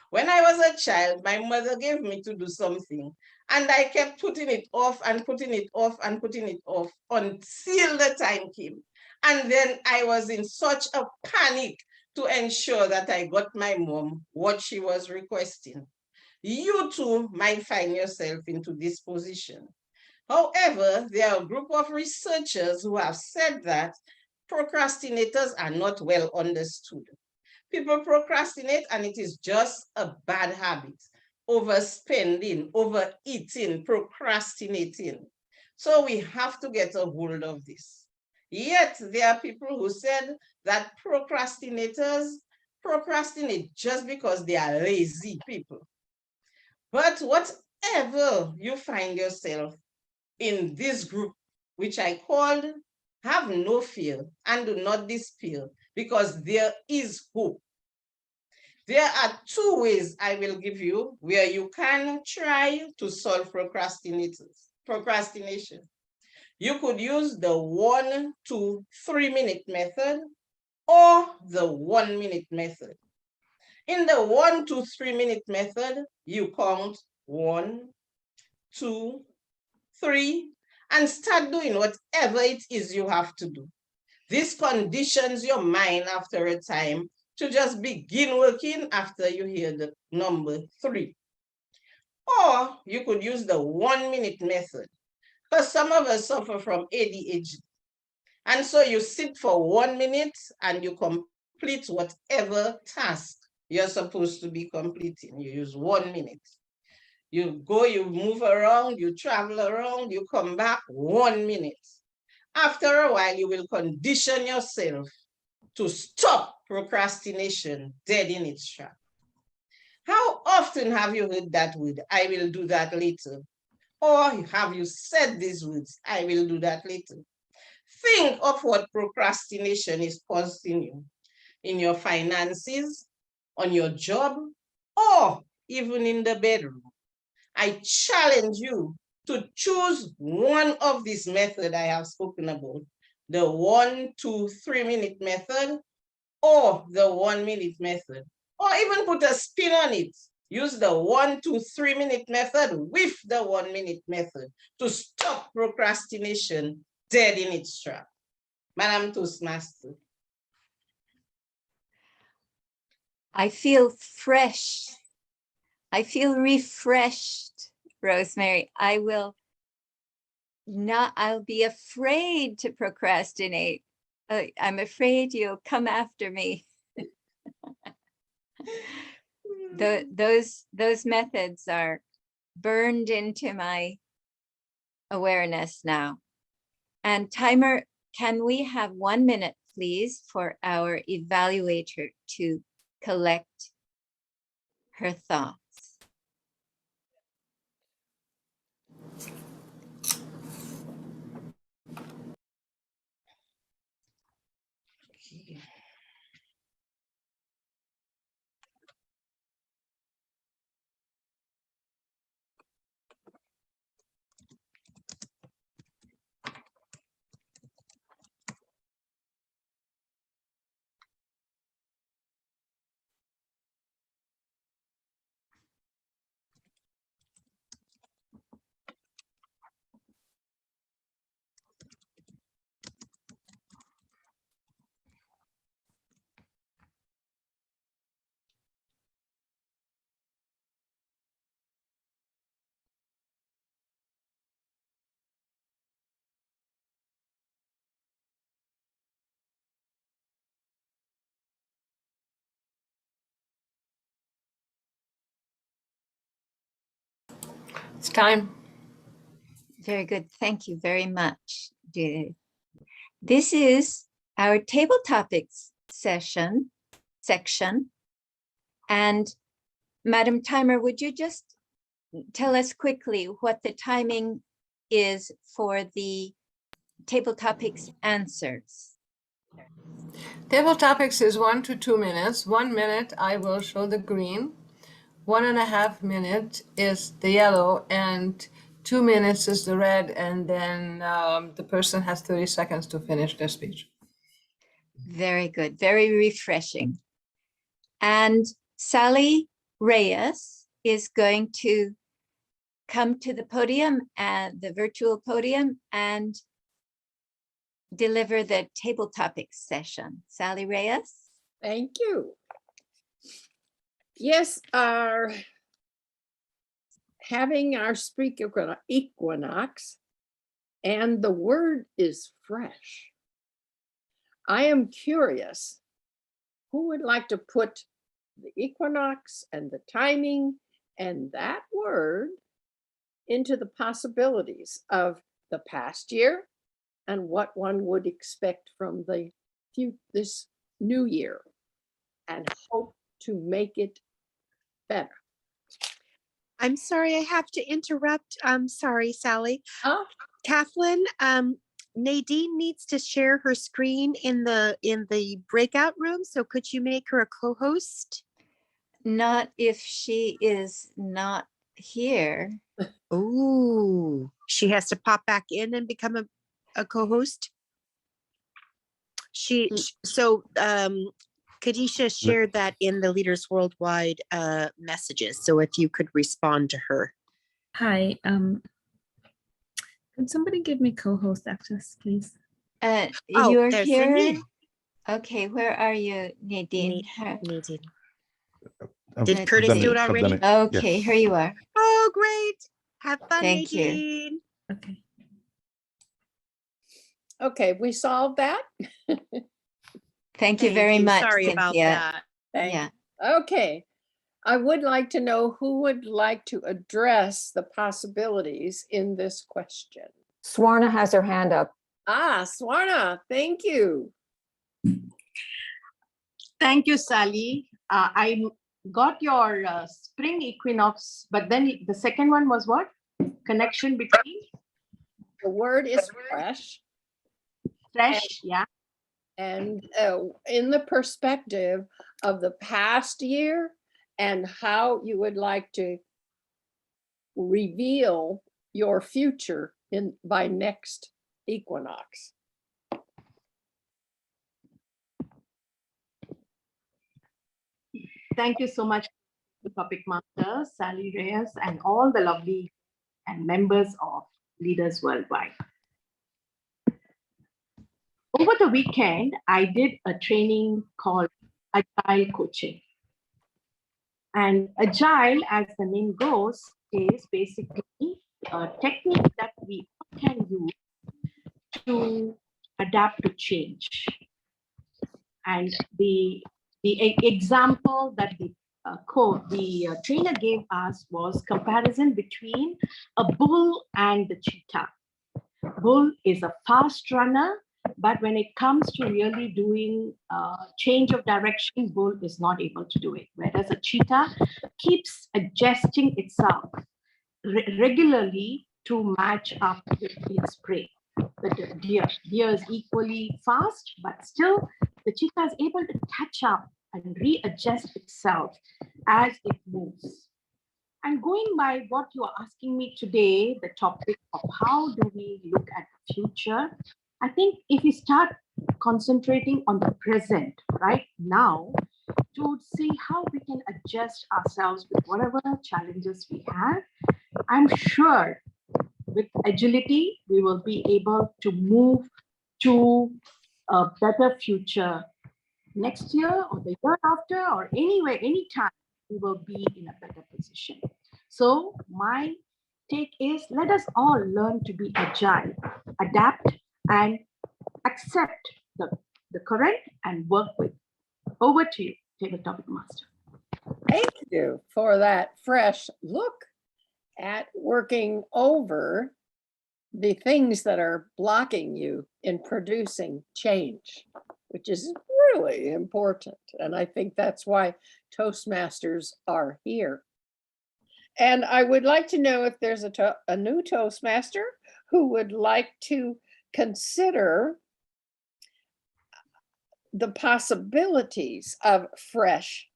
When I was a child, my mother gave me to do something, and I kept putting it off and putting it off and putting it off until the time came. And then I was in such a panic to ensure that I got my mom what she was requesting. You too might find yourself into this position. However, there are a group of researchers who have said that procrastinators are not well understood. People procrastinate and it is just a bad habit. Overspending, overeating, procrastinating. So we have to get a hold of this. Yet there are people who said that procrastinators procrastinate just because they are lazy people. But whatever you find yourself in this group which I called Have No Fear and Do Not Despair, because there is hope. There are two ways I will give you where you can try to solve procrastination. You could use the 1 to 3 minute method or the 1 minute method. In the 1 to 3 minute method, you count 1, 2, 3, and start doing whatever it is you have to do. This conditions your mind after a time to just begin working after you hear the number 3. Or you could use the 1 minute method, because some of us suffer from ADHD. And so you sit for 1 minute and you complete whatever task you're supposed to be completing. You use 1 minute. You go, you move around, you travel around, you come back, 1 minute. After a while, you will condition yourself to stop procrastination dead in its track. How often have you heard that word, I will do that later? Or have you said these words, I will do that later? Think of what procrastination is costing you in your finances, on your job, or even in the bedroom. I challenge you to choose one of these methods I have spoken about, the 1 to 3 minute method or the 1 minute method, or even put a spin on it. Use the 1 to 3 minute method with the 1 minute method to stop procrastination dead in its track. Madam Toastmaster. I feel fresh. I feel refreshed, Rosemary. I'll be afraid to procrastinate. I'm afraid you'll come after me. Those methods are burned into my awareness now. And timer, can we have 1 minute, please, for our evaluator to collect her thoughts? It's time. Very good. Thank you very much, Judith. This is our table topics section. And Madam Timer, would you just tell us quickly what the timing is for the table topics answers? Table topics is 1 to 2 minutes. 1 minute, I will show the green. 1.5 minutes is the yellow, and 2 minutes is the red, and then the person has 30 seconds to finish their speech. Very good, very refreshing. And Sally Reyes is going to come to the podium, and the virtual podium, and deliver the table topics session. Sally Reyes. Thank you. Yes, having our spring equinox, and the word is fresh. I am curious, who would like to put the equinox and the timing and that word into the possibilities of the past year and what one would expect from this new year, and hope to make it better? I'm sorry, I have to interrupt. I'm sorry, Sally. Oh, Kathleen, Nadine needs to share her screen in the breakout room. So could you make her a co-host? Not if she is not here. Ooh, she has to pop back in and become a co-host. Kadisha shared that in the Leaders Worldwide messages. So if you could respond to her. Hi, could somebody give me co-host access, please? You're there's here? Nadine. Okay, where are you, Nadine? Nadine. Did Did Curtis do it already? Okay, here you are. Oh, great. Have fun, Thank you. Nadine. Okay. Okay, we solved that. Thank you very you. much, Sorry Cynthia. about that. Yeah. Okay. I would like to know who would like to address the possibilities in this question. Swarna has her hand up. Swarna, thank you. Thank you, Sally. I got your spring equinox, but then the second one was what? Connection between? The word is fresh. Fresh, yeah. And in the perspective of the past year and how you would like to reveal your future by next equinox. Thank you so much, Topic Master, Sally Reyes, and all the lovely and members of Leaders Worldwide. Over the weekend, I did a training called Agile Coaching. And Agile, as the name goes, is basically a technique that we can use to adapt to change. And the example that the trainer gave us was comparison between a bull and the cheetah. Bull is a fast runner, but when it comes to really doing change of direction, bull is not able to do it. Whereas a cheetah keeps adjusting itself regularly to match up with its prey. The deer is equally fast, but still the cheetah is able to catch up and readjust itself as it moves. And going by what you're asking me today, the topic of how do we look at the future, I think if we start concentrating on the present right now to see how we can adjust ourselves with whatever challenges we have, I'm sure with agility, we will be able to move to a better future next year or the year after, or anywhere, anytime, we will be in a better position. So my take is, let us all learn to be agile, adapt, and accept the current and work with. Over to you, Table Topic Master. Thank you for that fresh look at working over the things that are blocking you in producing change, which is really important. And I think that's why Toastmasters are here. And I would like to know if there's a new Toastmaster who would like to consider the possibilities of fresh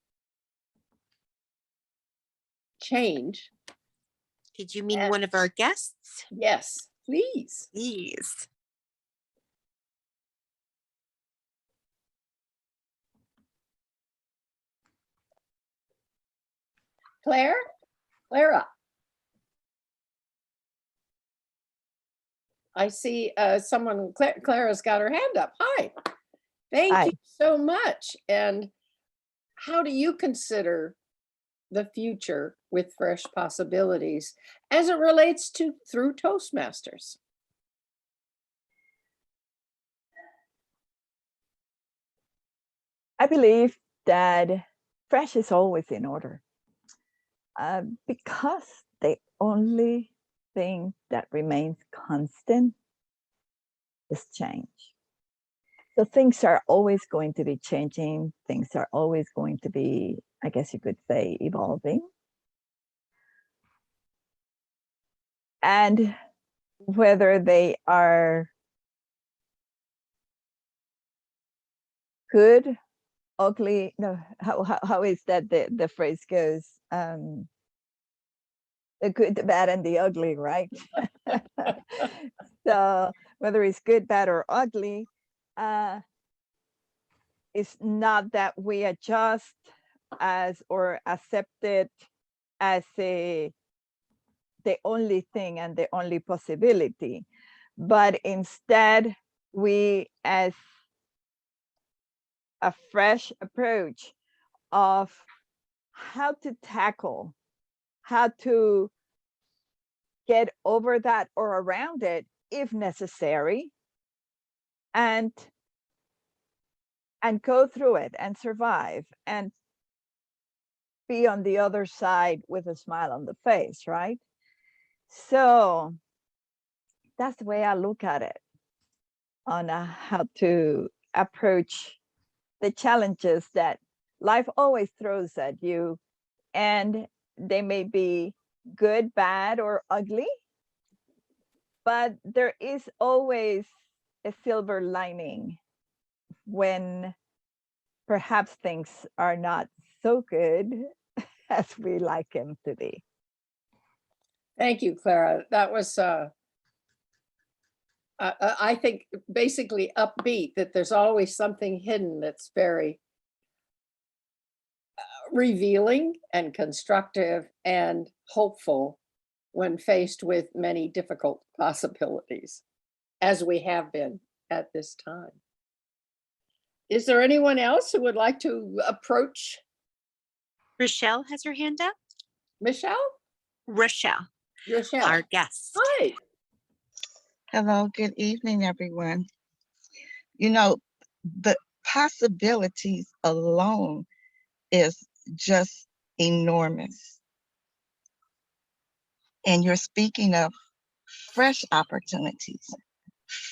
change. Did you mean one of our guests? Yes, please. Please. Clara. I see someone, Clara's got her hand up. Hi. Thank you so much. And how do you consider the future with fresh possibilities as it relates to through Toastmasters? I believe that fresh is always in order because the only thing that remains constant is change. So things are always going to be changing. Things are always going to be, I guess you could say, evolving. And whether they are good, ugly. No, how is that the phrase goes? The good, the bad, and the ugly, right? So whether it's good, bad, or ugly, it's not that we adjust as or accept it as the only thing and the only possibility, but instead we, as a fresh approach of how to tackle, how to get over that or around it if necessary, and go through it and survive and be on the other side with a smile on the face, right? So that's the way I look at it, on how to approach the challenges that life always throws at you, and they may be good, bad, or ugly, but there is always a silver lining when perhaps things are not so good as we like them to be. Thank you, Clara. That was, I think, basically upbeat, that there's always something hidden that's very revealing and constructive and hopeful when faced with many difficult possibilities, as we have been at this time. Is there anyone else who would like to approach? Rochelle has her hand up. Michelle? Rochelle, Rochelle. our guest. Hi. Hello, good evening, everyone. You know, the possibilities alone is just enormous. And you're speaking of fresh opportunities,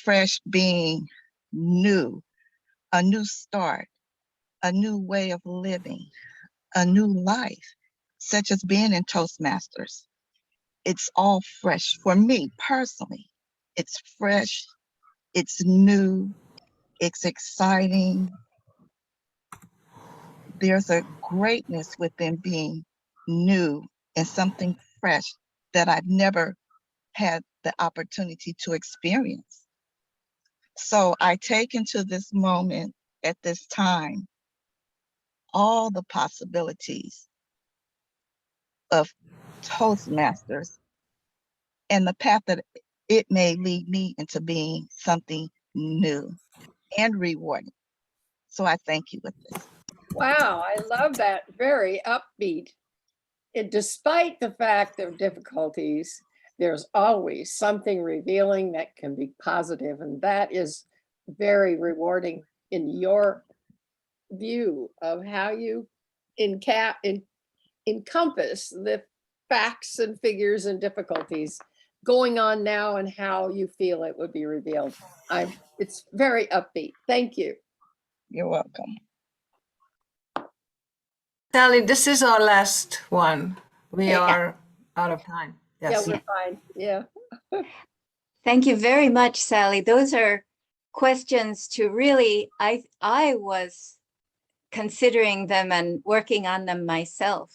fresh being new, a new start, a new way of living, a new life, such as being in Toastmasters. It's all fresh for me personally. It's fresh, it's new, it's exciting. There's a greatness within being new and something fresh that I've never had the opportunity to experience. So I take into this moment at this time all the possibilities of Toastmasters and the path that it may lead me into being something new and rewarding. So I thank you with this. Wow, I love that. Very upbeat. Despite the fact of difficulties, there's always something revealing that can be positive, and that is very rewarding in your view of how you encompass the facts and figures and difficulties going on now and how you feel it would be revealed. It's very upbeat. Thank you. You're welcome. Sally, this is our last one. We are out of time. Yes. Yeah, we're fine. Yeah. Thank you very much, Sally. Those are questions to really, I was considering them and working on them myself.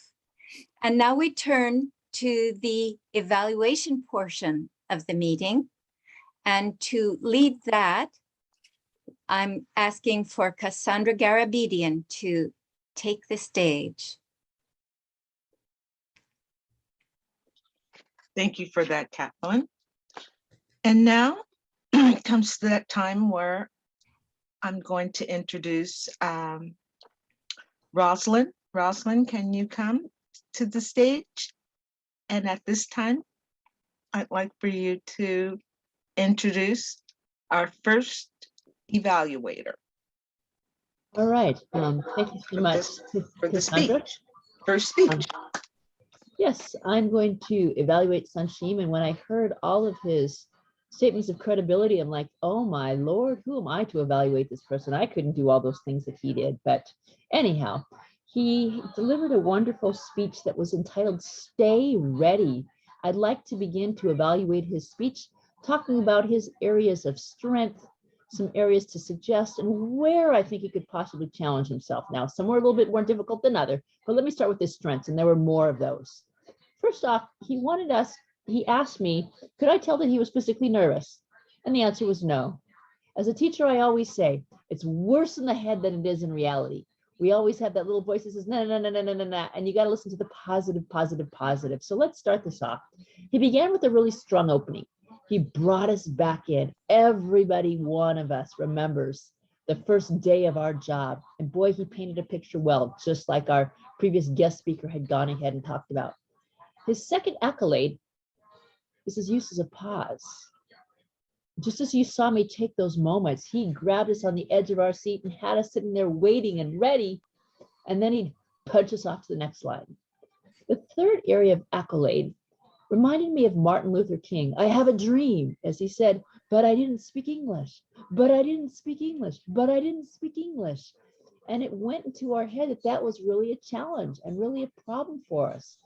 And now we turn to the evaluation portion of the meeting. And to lead that, I'm asking for Cassandra Garabedian to take the stage. Thank you for that, Kathleen. And now it comes to that time where I'm going to introduce Rosalind. Rosalind, can you come to the stage? And at this time, I'd like for you to introduce our first evaluator. All right. Thank you so much For the Cassandra. speech. First speech. Yes, I'm going to evaluate Sunshim, and when I heard all of his statements of credibility, I'm like, oh my Lord, who am I to evaluate this person? I couldn't do all those things that he did. But anyhow, he delivered a wonderful speech that was entitled Stay Ready. I'd like to begin to evaluate his speech, talking about his areas of strength, some areas to suggest and where I think he could possibly challenge himself. Now, some were a little bit more difficult than other, but let me start with his strengths, and there were more of those. First off, he asked me, could I tell that he was physically nervous? And the answer was no. As a teacher, I always say, it's worse in the head than it is in reality. We always have that little voice that says, no, no, no, no, no, no, no, and you got to listen to the positive, positive, positive. So let's start this off. He began with a really strong opening. He brought us back in. Everybody, one of us remembers the first day of our job. And boy, he painted a picture well, just like our previous guest speaker had gone ahead and talked about. His second accolade is his use of pause. Just as you saw me take those moments, he grabbed us on the edge of our seat and had us sitting there waiting and ready, and then he'd punch us off to the next line. The third area of accolade reminded me of Martin Luther King. I have a dream, as he said, but I didn't speak English, but I didn't speak English, but I didn't speak English. And it went into our head that that was really a challenge and really a problem for us.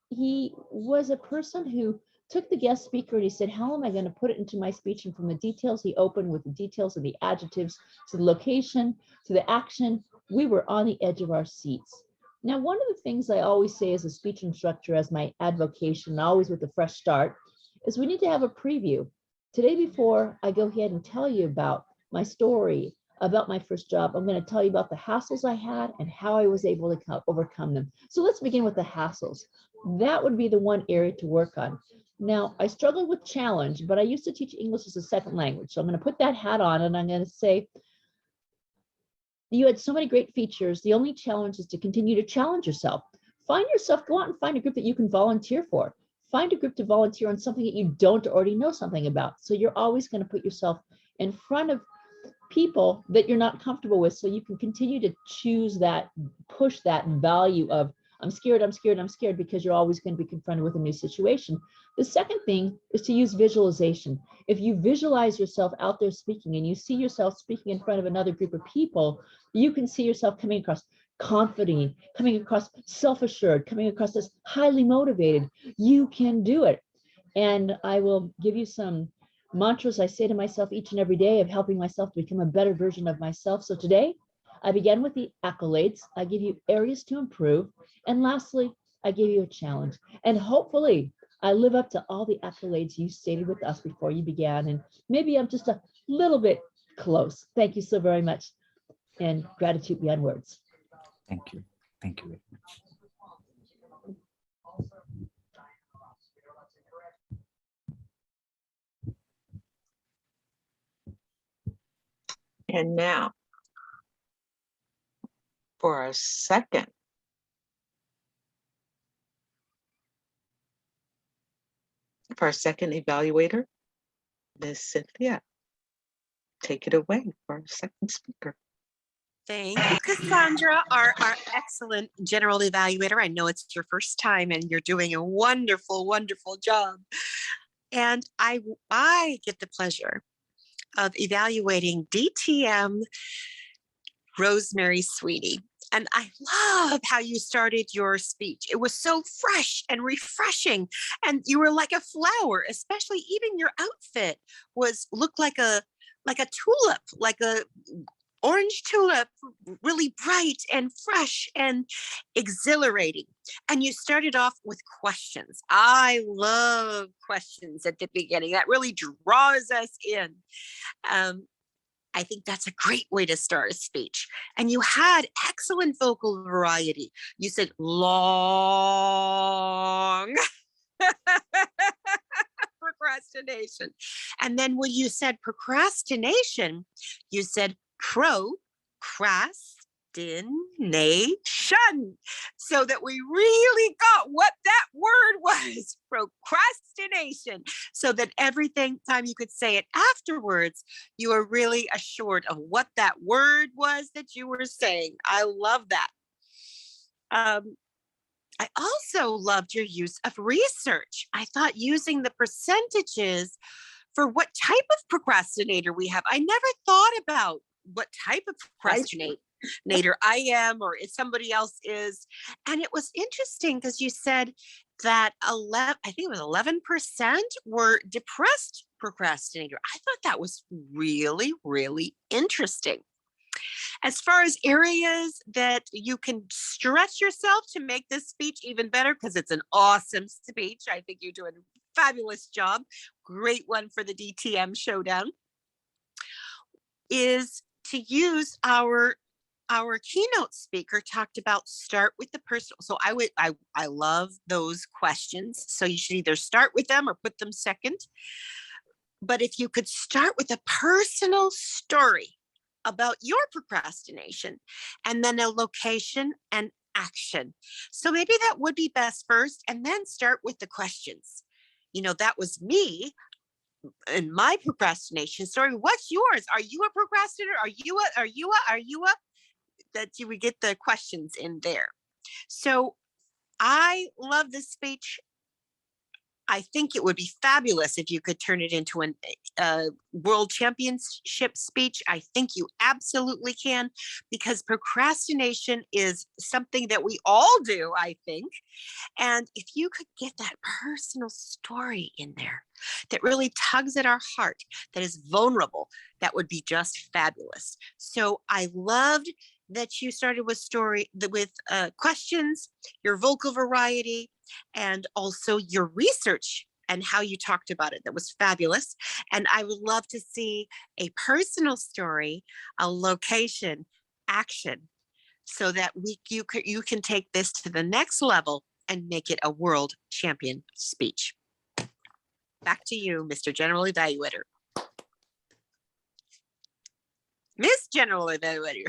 He was a person who took the guest speaker and he said, how am I going to put it into my speech? And from the details, he opened with the details of the adjectives to the location, to the action. We were on the edge of our seats. Now, one of the things I always say as a speech instructor, as my advocation, always with a fresh start, is we need to have a preview. Today, before I go ahead and tell you about my story, about my first job, I'm going to tell you about the hassles I had and how I was able to overcome them. So let's begin with the hassles. That would be the one area to work on. Now, I struggled with challenge, but I used to teach English as a second language. So I'm going to put that hat on and I'm going to say, you had so many great features. The only challenge is to continue to challenge yourself. Find yourself, go out and find a group that you can volunteer for. Find a group to volunteer on something that you don't already know something about. So you're always going to put yourself in front of people that you're not comfortable with, so you can continue to choose that, push that value of I'm scared, I'm scared, I'm scared, because you're always going to be confronted with a new situation. The second thing is to use visualization. If you visualize yourself out there speaking and you see yourself speaking in front of another group of people, you can see yourself coming across confident, coming across self-assured, coming across as highly motivated. You can do it. And I will give you some mantras I say to myself each and every day of helping myself to become a better version of myself. So today, I began with the accolades. I give you areas to improve. And lastly, I gave you a challenge. And hopefully, I live up to all the accolades you stated with us before you began. And maybe I'm just a little bit close. Thank you so very much. And gratitude beyond words. Thank you. Thank you very much. And now, for our second evaluator, Ms. Cynthia, take it away for our second speaker. Thank you, Cassandra, our excellent general evaluator. I know it's your first time and you're doing a wonderful, wonderful job. And I get the pleasure of evaluating DTM Rosemary Sweetie. And I love how you started your speech. It was so fresh and refreshing. And you were like a flower, especially even your outfit looked like a tulip, like a orange tulip, really bright and fresh and exhilarating. And you started off with questions. I love questions at the beginning. That really draws us in. I think that's a great way to start a speech. And you had excellent vocal variety. You said long procrastination. And then when you said procrastination, you said procrastination, so that we really got what that word was, procrastination, so that every time you could say it afterwards, you were really assured of what that word was that you were saying. I love that. I also loved your use of research. I thought using the percentages for what type of procrastinator we have. I never thought about what type of procrastinator I am or if somebody else is. And it was interesting because you said that I think it was 11% were depressed procrastinator. I thought that was really, really interesting. As far as areas that you can stretch yourself to make this speech even better, because it's an awesome speech. I think you're doing a fabulous job. Great one for the DTM showdown. Is to use our keynote speaker talked about start with the personal. So I love those questions. So you should either start with them or put them second. But if you could start with a personal story about your procrastination and then a location and action. So maybe that would be best first, and then start with the questions. You know, that was me in my procrastination story. What's yours? Are you a procrastinator? Are you a, that you would get the questions in there. So I love this speech. I think it would be fabulous if you could turn it into a world championship speech. I think you absolutely can, because procrastination is something that we all do, I think. And if you could get that personal story in there that really tugs at our heart, that is vulnerable, that would be just fabulous. So I loved that you started with questions, your vocal variety, and also your research and how you talked about it. That was fabulous. And I would love to see a personal story, a location, action, so that you can take this to the next level and make it a world champion speech. Back to you, Mr. General Evaluator. Miss General Evaluator.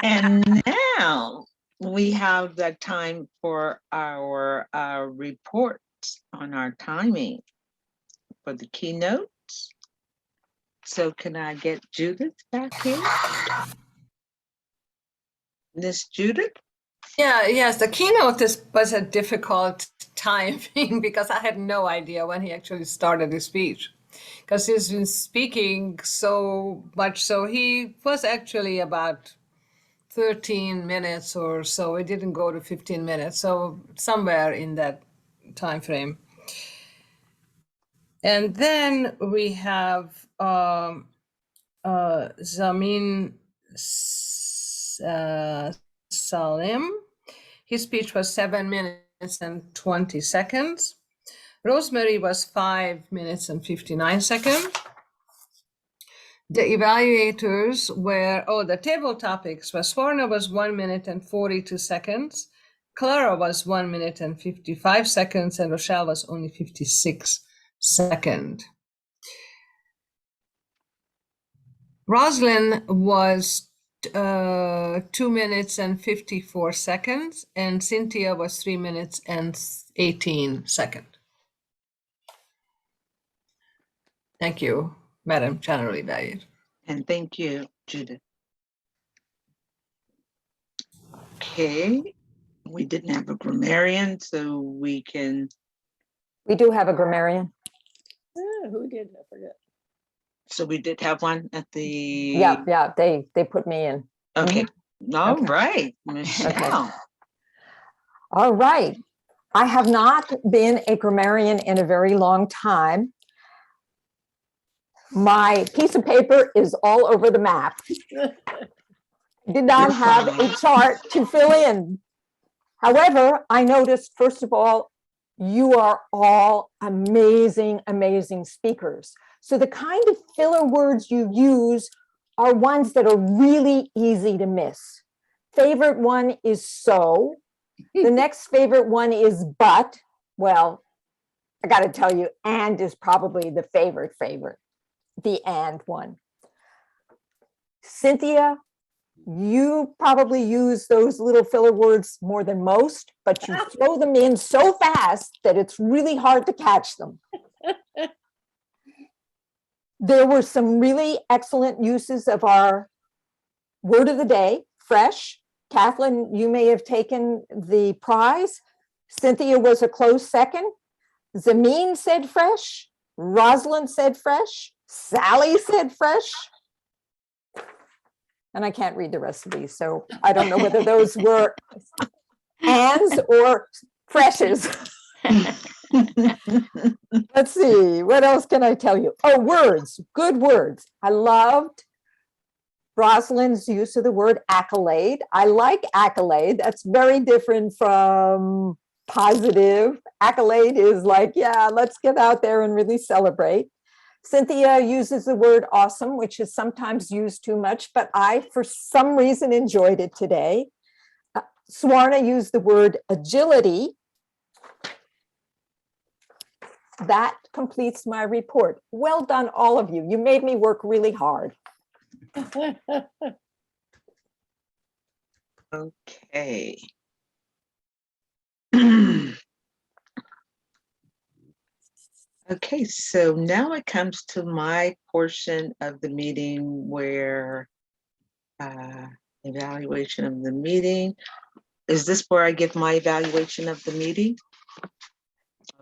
And now we have the time for our reports on our timing for the keynotes. So can I get Judith back here? Miss Judith? Yes, the keynote was a difficult timing because I had no idea when he actually started his speech, because he's been speaking so much. So he was actually about 13 minutes or so. It didn't go to 15 minutes. So somewhere in that time frame. And then we have Zamin Salim. His speech was 7 minutes and 20 seconds. Rosemary was 5 minutes and 59 seconds. The evaluators were, the table topics was Swarna was 1 minute and 42 seconds. Clara was 1 minute and 55 seconds, and Rochelle was only 56 seconds. Roslyn was 2 minutes and 54 seconds, and Cynthia was 3 minutes and 18 seconds. Thank you, Madam General Evaluator. And thank you, Judith. Okay, we didn't have a grammarian, so we can. We do have a grammarian. Who did? I forget. So we did have one at the. Yeah, they put me in. Okay. All Okay. right, Michelle. Okay. All right. I have not been a grammarian in a very long time. My piece of paper is all over the map. Did not have a chart to fill in. However, I noticed, first of all, you are all amazing, amazing speakers. So the kind of filler words you use are ones that are really easy to miss. Favorite one is so. The next favorite one is but. Well, I got to tell you, and is probably the favorite. The and one. Cynthia, you probably use those little filler words more than most, but you throw them in so fast that it's really hard to catch them. There were some really excellent uses of our word of the day, fresh. Kathleen, you may have taken the prize. Cynthia was a close second. Zamin said fresh. Rosalind said fresh. Sally said fresh. And I can't read the rest of these, so I don't know whether those were ands or freshes. Let's see, what else can I tell you? Oh, words, good words. I loved Rosalind's use of the word accolade. I like accolade. That's very different from positive. Accolade is like, yeah, let's get out there and really celebrate. Cynthia uses the word awesome, which is sometimes used too much, but I, for some reason, enjoyed it today. Swarna used the word agility. That completes my report. Well done, all of you. You made me work really hard. Okay. Okay, so now it comes to my portion of the meeting where evaluation of the meeting. Is this where I give my evaluation of the meeting?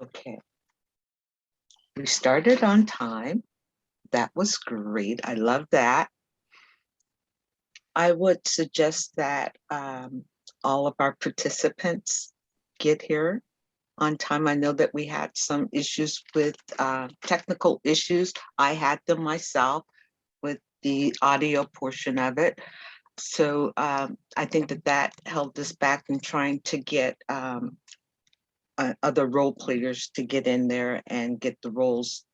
Okay. We started on time. That was great. I love that. I would suggest that all of our participants get here on time. I know that we had some issues with technical issues. I had them myself with the audio portion of it. So I think that held us back in trying to get other role players to get in there and get the roles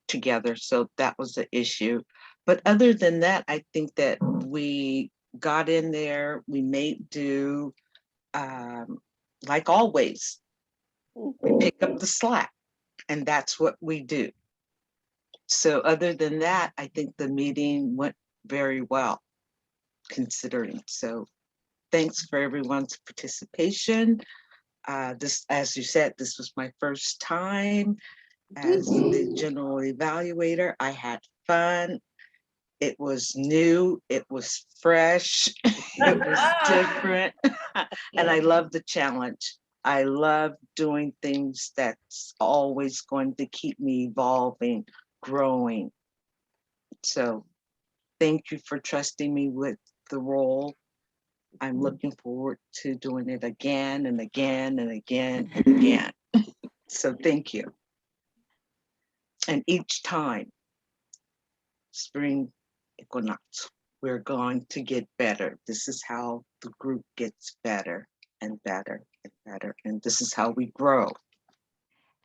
together. So that was the issue. But other than that, I think that we got in there, we made do, like always. We pick up the slack, and that's what we do. So other than that, I think the meeting went very well, considering. So thanks for everyone's participation. This, as you said, this was my first time as the general evaluator. I had fun. It was new, it was fresh, it was different, and I love the challenge. I love doing things that's always going to keep me evolving, growing. So thank you for trusting me with the role. I'm looking forward to doing it again and again and again and again. So thank you. And each time, spring equinox, we're going to get better. This is how the group gets better and better and better. And this is how we grow.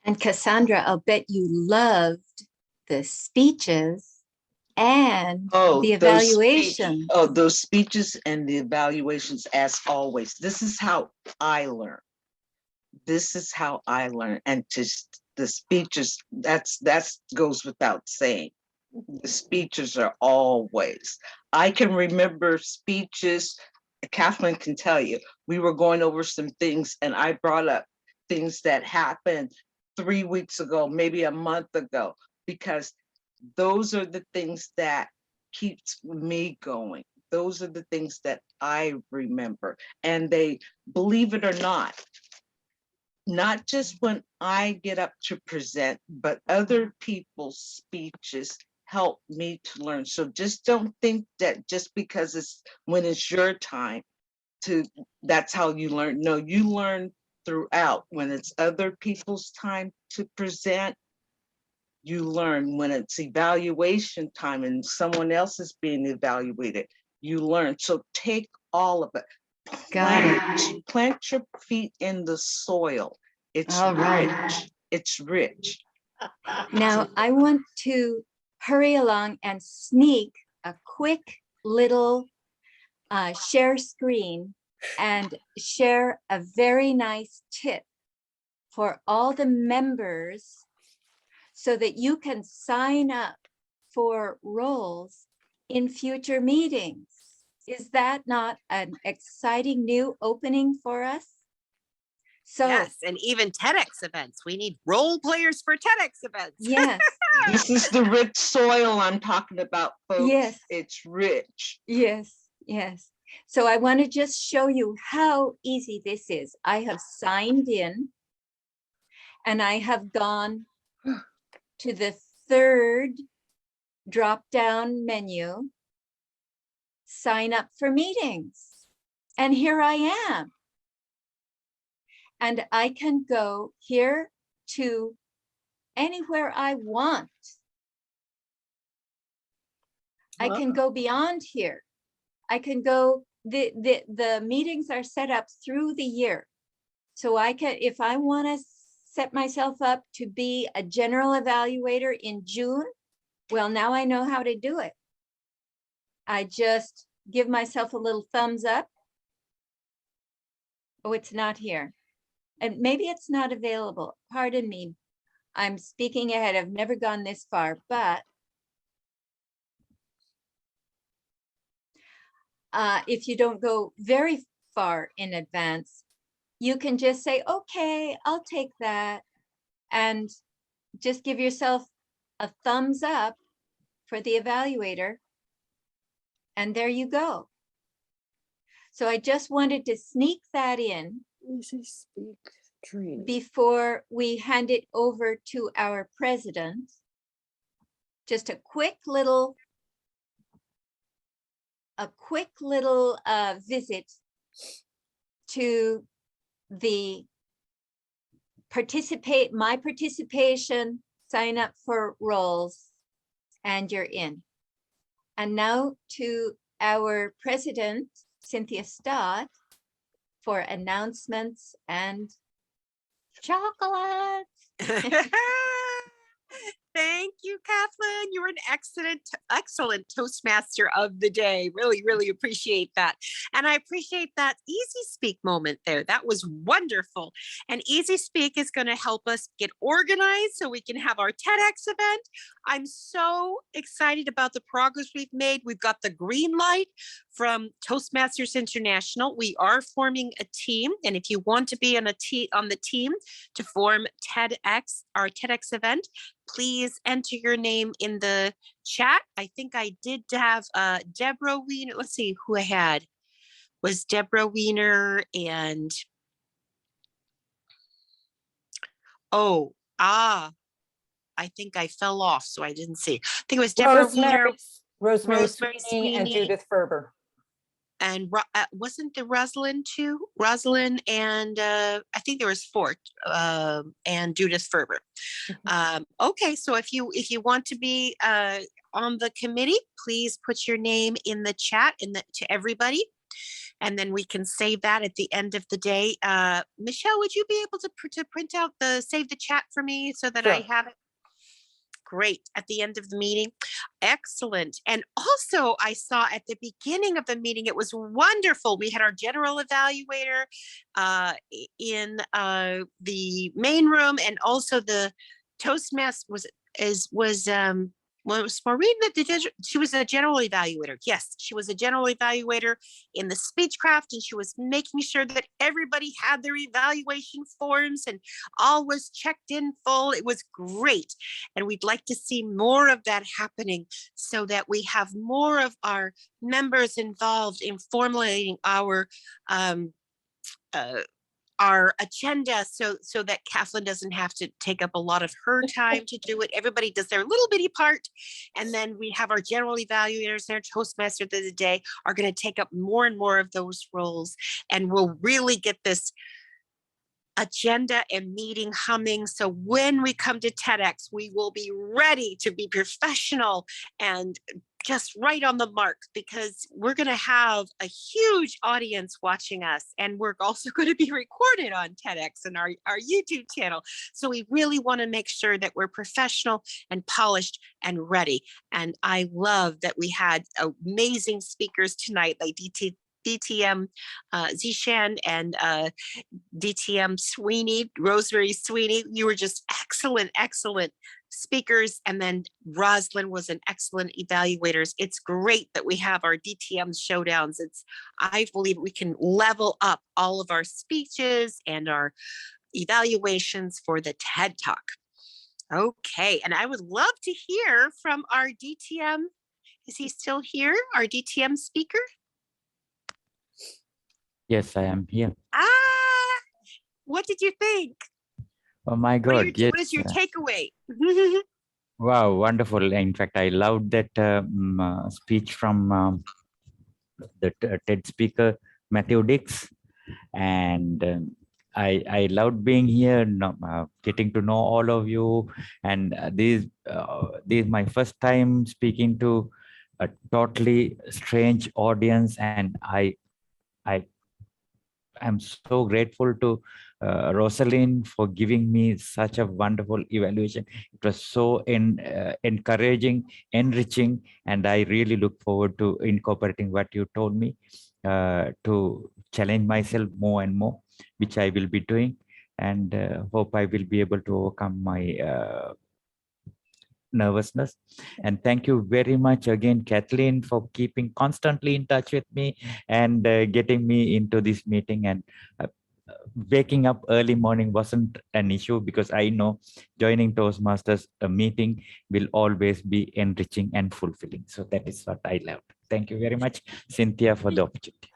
And Cassandra, I'll bet you loved the speeches and the evaluation. Those speeches and the evaluations, as always. This is how I learn. This is how I learn. And just the speeches, that goes without saying. The speeches are always. I can remember speeches, Kathleen can tell you, we were going over some things and I brought up things that happened 3 weeks ago, maybe a month ago, because those are the things that keeps me going. Those are the things that I remember. And they, believe it or not just when I get up to present, but other people's speeches help me to learn. So just don't think that just because it's when it's your time that's how you learn. No, you learn throughout. When it's other people's time to present, you learn. When it's evaluation time and someone else is being evaluated, you learn. So take all of it. Plant your feet in the soil. It's rich. It's rich. Now I want to hurry along and sneak a quick little share screen and share a very nice tip for all the members so that you can sign up for roles in future meetings. Is that not an exciting new opening for us? So yes, and even TEDx events. We need role players for TEDx events. Yes. This is the rich soil I'm talking about, folks. Yes. It's rich. Yes, yes. So I want to just show you how easy this is. I have signed in and I have gone to the third drop-down menu, sign up for meetings. And here I am. and I can go here to anywhere I want. I can go beyond here. I can go, the meetings are set up through the year. So I can, if I want to set myself up to be a general evaluator in June, well, now I know how to do it. I just give myself a little thumbs up. Oh, it's not here. And maybe it's not available. Pardon me. I'm speaking ahead. I've never gone this far, but if you don't go very far in advance, you can just say, okay, I'll take that. And just give yourself a thumbs up for the evaluator. And there you go. So I just wanted to sneak that in before we hand it over to our president. Just a quick little visit to the my participation, sign up for roles, and you're in. And now to our president, Cynthia Stott, for announcements and chocolates. Thank you, Kathleen. You were an excellent Toastmaster of the day. Really, really appreciate that. And I appreciate that Easy Speak moment there. That was wonderful. And Easy Speak is going to help us get organized so we can have our TEDx event. I'm so excited about the progress we've made. We've got the green light from Toastmasters International. We are forming a team. And if you want to be on the team to form TEDx, our TEDx event, please enter your name in the chat. I think I did have Deborah Wiener. Let's see who I had. Was Deborah Wiener and I think I fell off, so I didn't see. I think it was Deborah Wiener, Rosemary Sweeney, and Judith Ferber. And wasn't there Rosalind too? Rosalind and I think there was Fort and Judith Ferber. Okay, so if you want to be on the committee, please put your name in the chat to everybody, and then we can save that at the end of the day. Michelle, would you be able to print out save the chat for me so that I have it? Great, at the end of the meeting. Excellent. And also I saw at the beginning of the meeting, it was wonderful. We had our general evaluator in the main room, and also the Toastmaster was Maureen, she was a general evaluator. Yes, she was a general evaluator in the Speechcraft, and she was making sure that everybody had their evaluation forms and all was checked in full. It was great. And we'd like to see more of that happening so that we have more of our members involved in formulating our agenda, so that Kathleen doesn't have to take up a lot of her time to do it. Everybody does their little bitty part, and then we have our general evaluators and our Toastmasters of the day are going to take up more and more of those roles, and we'll really get this agenda and meeting humming. So when we come to TEDx, we will be ready to be professional and just right on the mark, because we're going to have a huge audience watching us, and we're also going to be recorded on TEDx and our YouTube channel. So we really want to make sure that we're professional and polished and ready. And I love that we had amazing speakers tonight, like DTM Zishan and DTM Sweeney, Rosemary Sweeney. You were just excellent speakers. And then Rosalind was an excellent evaluator. It's great that we have our DTM showdowns. I believe we can level up all of our speeches and our evaluations for the TED Talk. Okay, and I would love to hear from our DTM. Is he still here, our DTM speaker? Yes, I am here. What did you think? Oh my God, yes. What is your takeaway? Wow, wonderful. In fact, I loved that speech from the TED speaker, Mathew Dix. And I loved being here, getting to know all of you, and this is my first time speaking to a totally strange audience, and I am so grateful to Rosalind for giving me such a wonderful evaluation. It was so encouraging, enriching, and I really look forward to incorporating what you told me to challenge myself more and more, which I will be doing, and hope I will be able to overcome my nervousness. And thank you very much again, Kathleen, for keeping constantly in touch with me and getting me into this meeting. And waking up early morning wasn't an issue, because I know joining Toastmasters a meeting will always be enriching and fulfilling. So that is what I loved. Thank you very much, Cynthia, for the opportunity.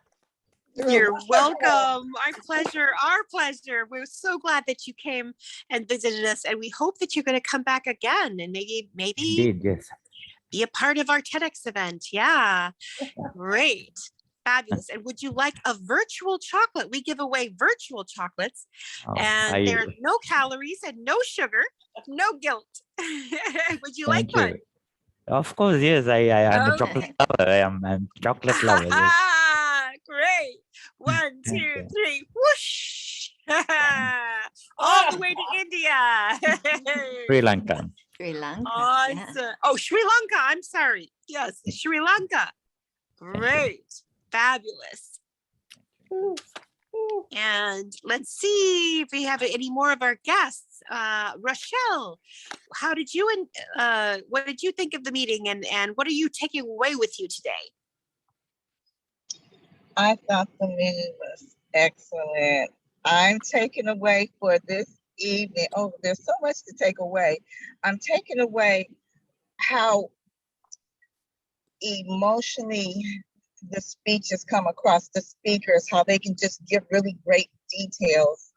You're welcome. Our pleasure. Our pleasure. We're so glad that you came and visited us, and we hope that you're going to come back again and maybe Indeed, yes. be a part of our TEDx event. Yeah, great. Fabulous. And would you like a virtual chocolate? We give away virtual chocolates, and there are no calories and no sugar, no guilt. Would you like one? Of course, yes. I'm a chocolate lover. I'm chocolate lover. Yes. Great. 1, 2, 3. Whoosh. All the way to India. Sri Lanka. Sri Lanka. Awesome. Yeah. Oh, Sri Lanka. I'm sorry. Yes, Sri Lanka. Great. Fabulous. And let's see if we have any more of our guests. Rochelle, how did you what did you think of the meeting, and what are you taking away with you today? I thought the meeting was excellent. I'm taking away for this evening. Oh, there's so much to take away. I'm taking away how emotionally the speeches come across the speakers, how they can just give really great details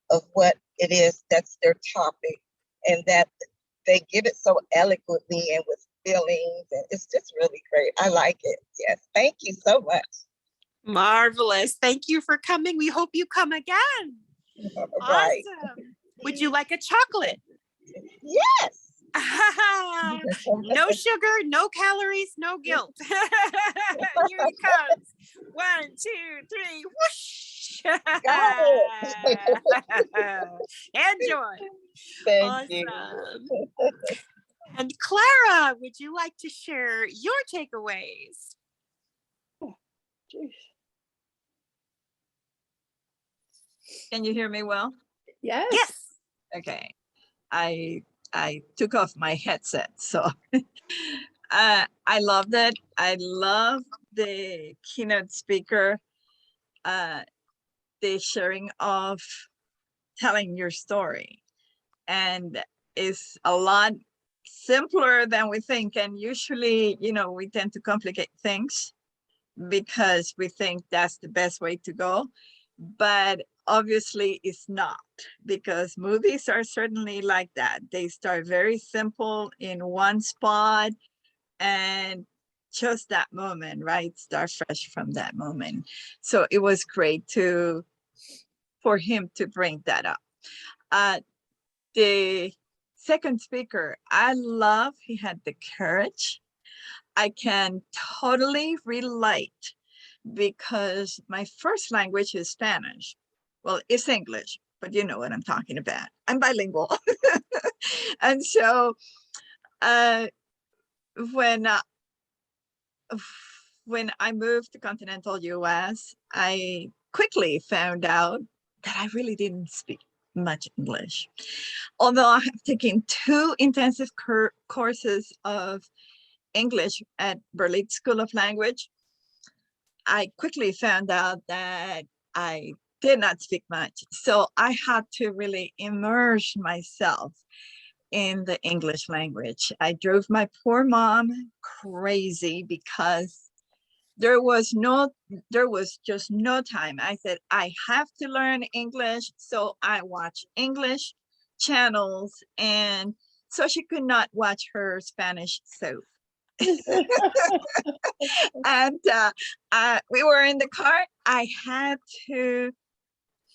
of what it is that's their topic, and that they give it so eloquently and with feelings, and it's just really great. I like it. Yes, thank you so much. Marvelous. Thank you for coming. We hope you come again. Right. Awesome. Would you like a chocolate? Yes. No sugar, no calories, no guilt. Here it comes. 1, 2, 3. Whoosh. Enjoy. Thank you. And Clara, would you like to share your takeaways? Can you hear me well? Yes. Yes. Okay. I took off my headset, so I loved it. I love the keynote speaker, the sharing of telling your story, and it's a lot simpler than we think. And usually, you know, we tend to complicate things because we think that's the best way to go, but obviously it's not, because movies are certainly like that. They start very simple in one spot, and just that moment, right? Start fresh from that moment. So it was great for him to bring that up. The second speaker, I love, he had the courage. I can totally relate, because my first language is Spanish. Well, it's English, but you know what I'm talking about. I'm bilingual. And so when I moved to continental US, I quickly found out that I really didn't speak much English. Although I have taken 2 intensive courses of English at Berlitz School of Language, I quickly found out that I did not speak much. So I had to really immerse myself in the English language. I drove my poor mom crazy because there was just no time. I said, I have to learn English. So I watched English channels, and so she could not watch her Spanish soap. And we were in the car. I had to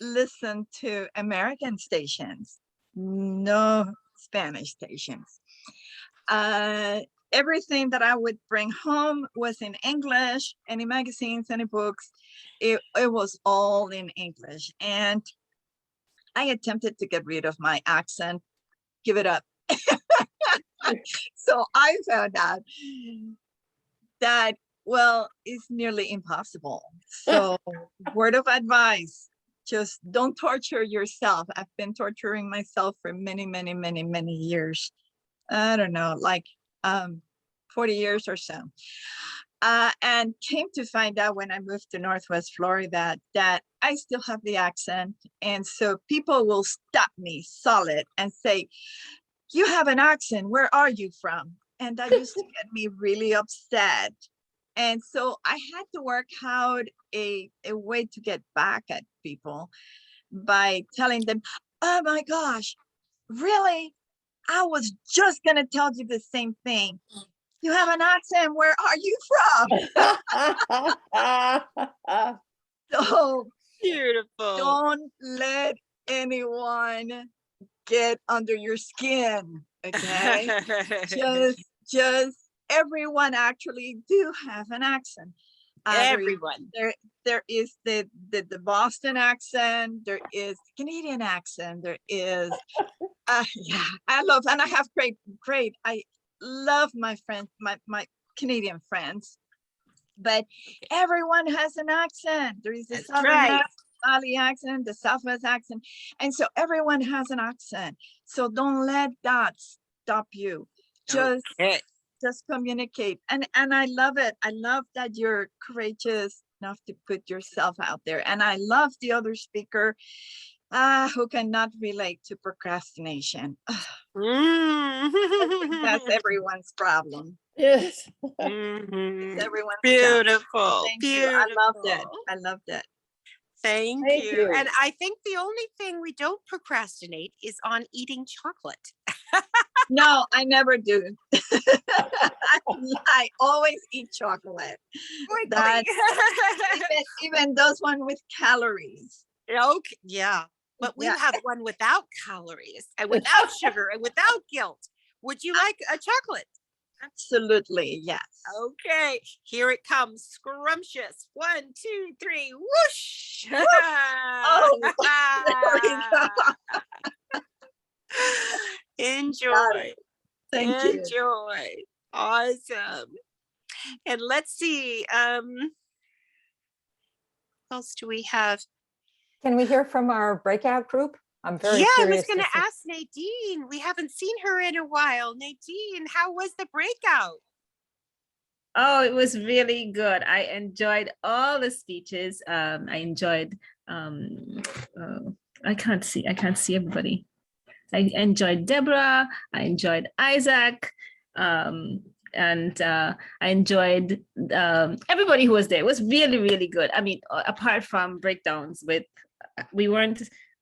listen to American stations, no Spanish stations. Everything that I would bring home was in English. Any magazines, any books, it was all in English. And I attempted to get rid of my accent, give it up. So I found out that, well, it's nearly impossible. So word of advice, just don't torture yourself. I've been torturing myself for many, many, many, many years. I don't know, like 40 years or so. And came to find out when I moved to Northwest Florida that I still have the accent. And so people will stop me solid and say, you have an accent, where are you from? And that used to get me really upset. And so I had to work out a way to get back at people by telling them, oh my gosh, really? I was just gonna tell you the same thing. You have an accent, where are you from? So Beautiful. don't let anyone get under your skin, okay? just everyone actually do have an accent. Everyone. There is the Boston accent, there is Canadian accent, there is yeah, I love, and I have great, I love my friends, my Canadian friends, but everyone has an accent. There is the Southern Valley accent, the Southwest accent, and so everyone has an accent. So don't let that stop you. Just communicate, and I love it. I love that you're courageous enough to put yourself out there, and I love the other speaker who cannot relate to procrastination. That's everyone's problem. Yes. It's everyone's Beautiful. problem. Thank you. I love that. I love that. Thank Thank you. you. And I think the only thing we don't procrastinate is on eating chocolate. No, I never do. I always eat chocolate. That, even those one with calories. Okay, yeah. But we have one without calories and without sugar and without guilt. Would you like a chocolate? Absolutely, yes. Okay, here it comes. Scrumptious. 1, 2, 3, whoosh. Oh, there we go. Enjoy. Thank you. Enjoy. Awesome. And let's see. What else do we have? Can we hear from our breakout group? I'm very I curious. was going to ask Nadine. We haven't seen her in a while. Nadine, how was the breakout? Oh, it was really good. I enjoyed all the speeches. I enjoyed, I can't see everybody. I enjoyed Deborah. I enjoyed Isaac. And I enjoyed everybody who was there. It was really, really good. I mean, apart from breakdowns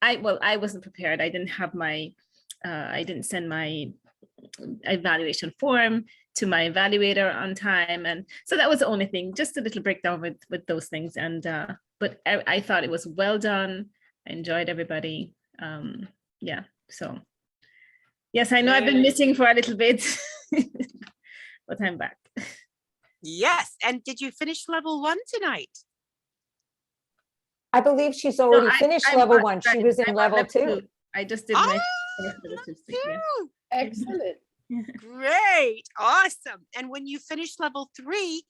I wasn't prepared. I didn't have I didn't send my evaluation form to my evaluator on time. And so that was the only thing, just a little breakdown with those things. And, but I thought it was well done. I enjoyed everybody. Yeah, so. Yes, I know I've been missing for a little bit, but I'm back. Yes, and did you finish level 1 tonight? I believe she's already finished level 1. She was in level 2. I just did my Excellent. Great, awesome. And when you finish level 3,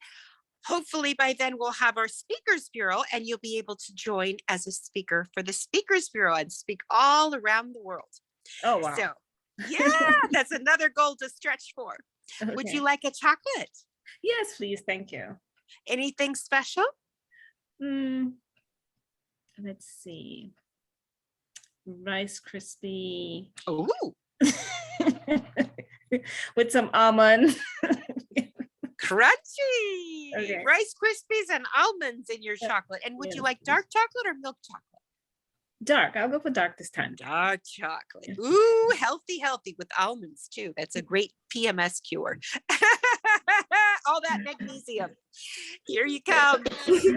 hopefully by then we'll have our Speakers Bureau and you'll be able to join as a speaker for the Speakers Bureau and speak all around the world. Oh, wow. So, yeah, that's another goal to stretch for. Okay. Would you like a chocolate? Yes, please. Thank you. Anything special? Let's see. Rice Krispie. Ooh. With some almond. Crunchy. Okay. Rice Krispies and almonds in your chocolate. And would you like dark chocolate or milk chocolate? Dark. I'll go for dark this time. Dark chocolate. Ooh, healthy with almonds too. That's a great PMS cure. All that magnesium. Here you come. 1, 2, 3,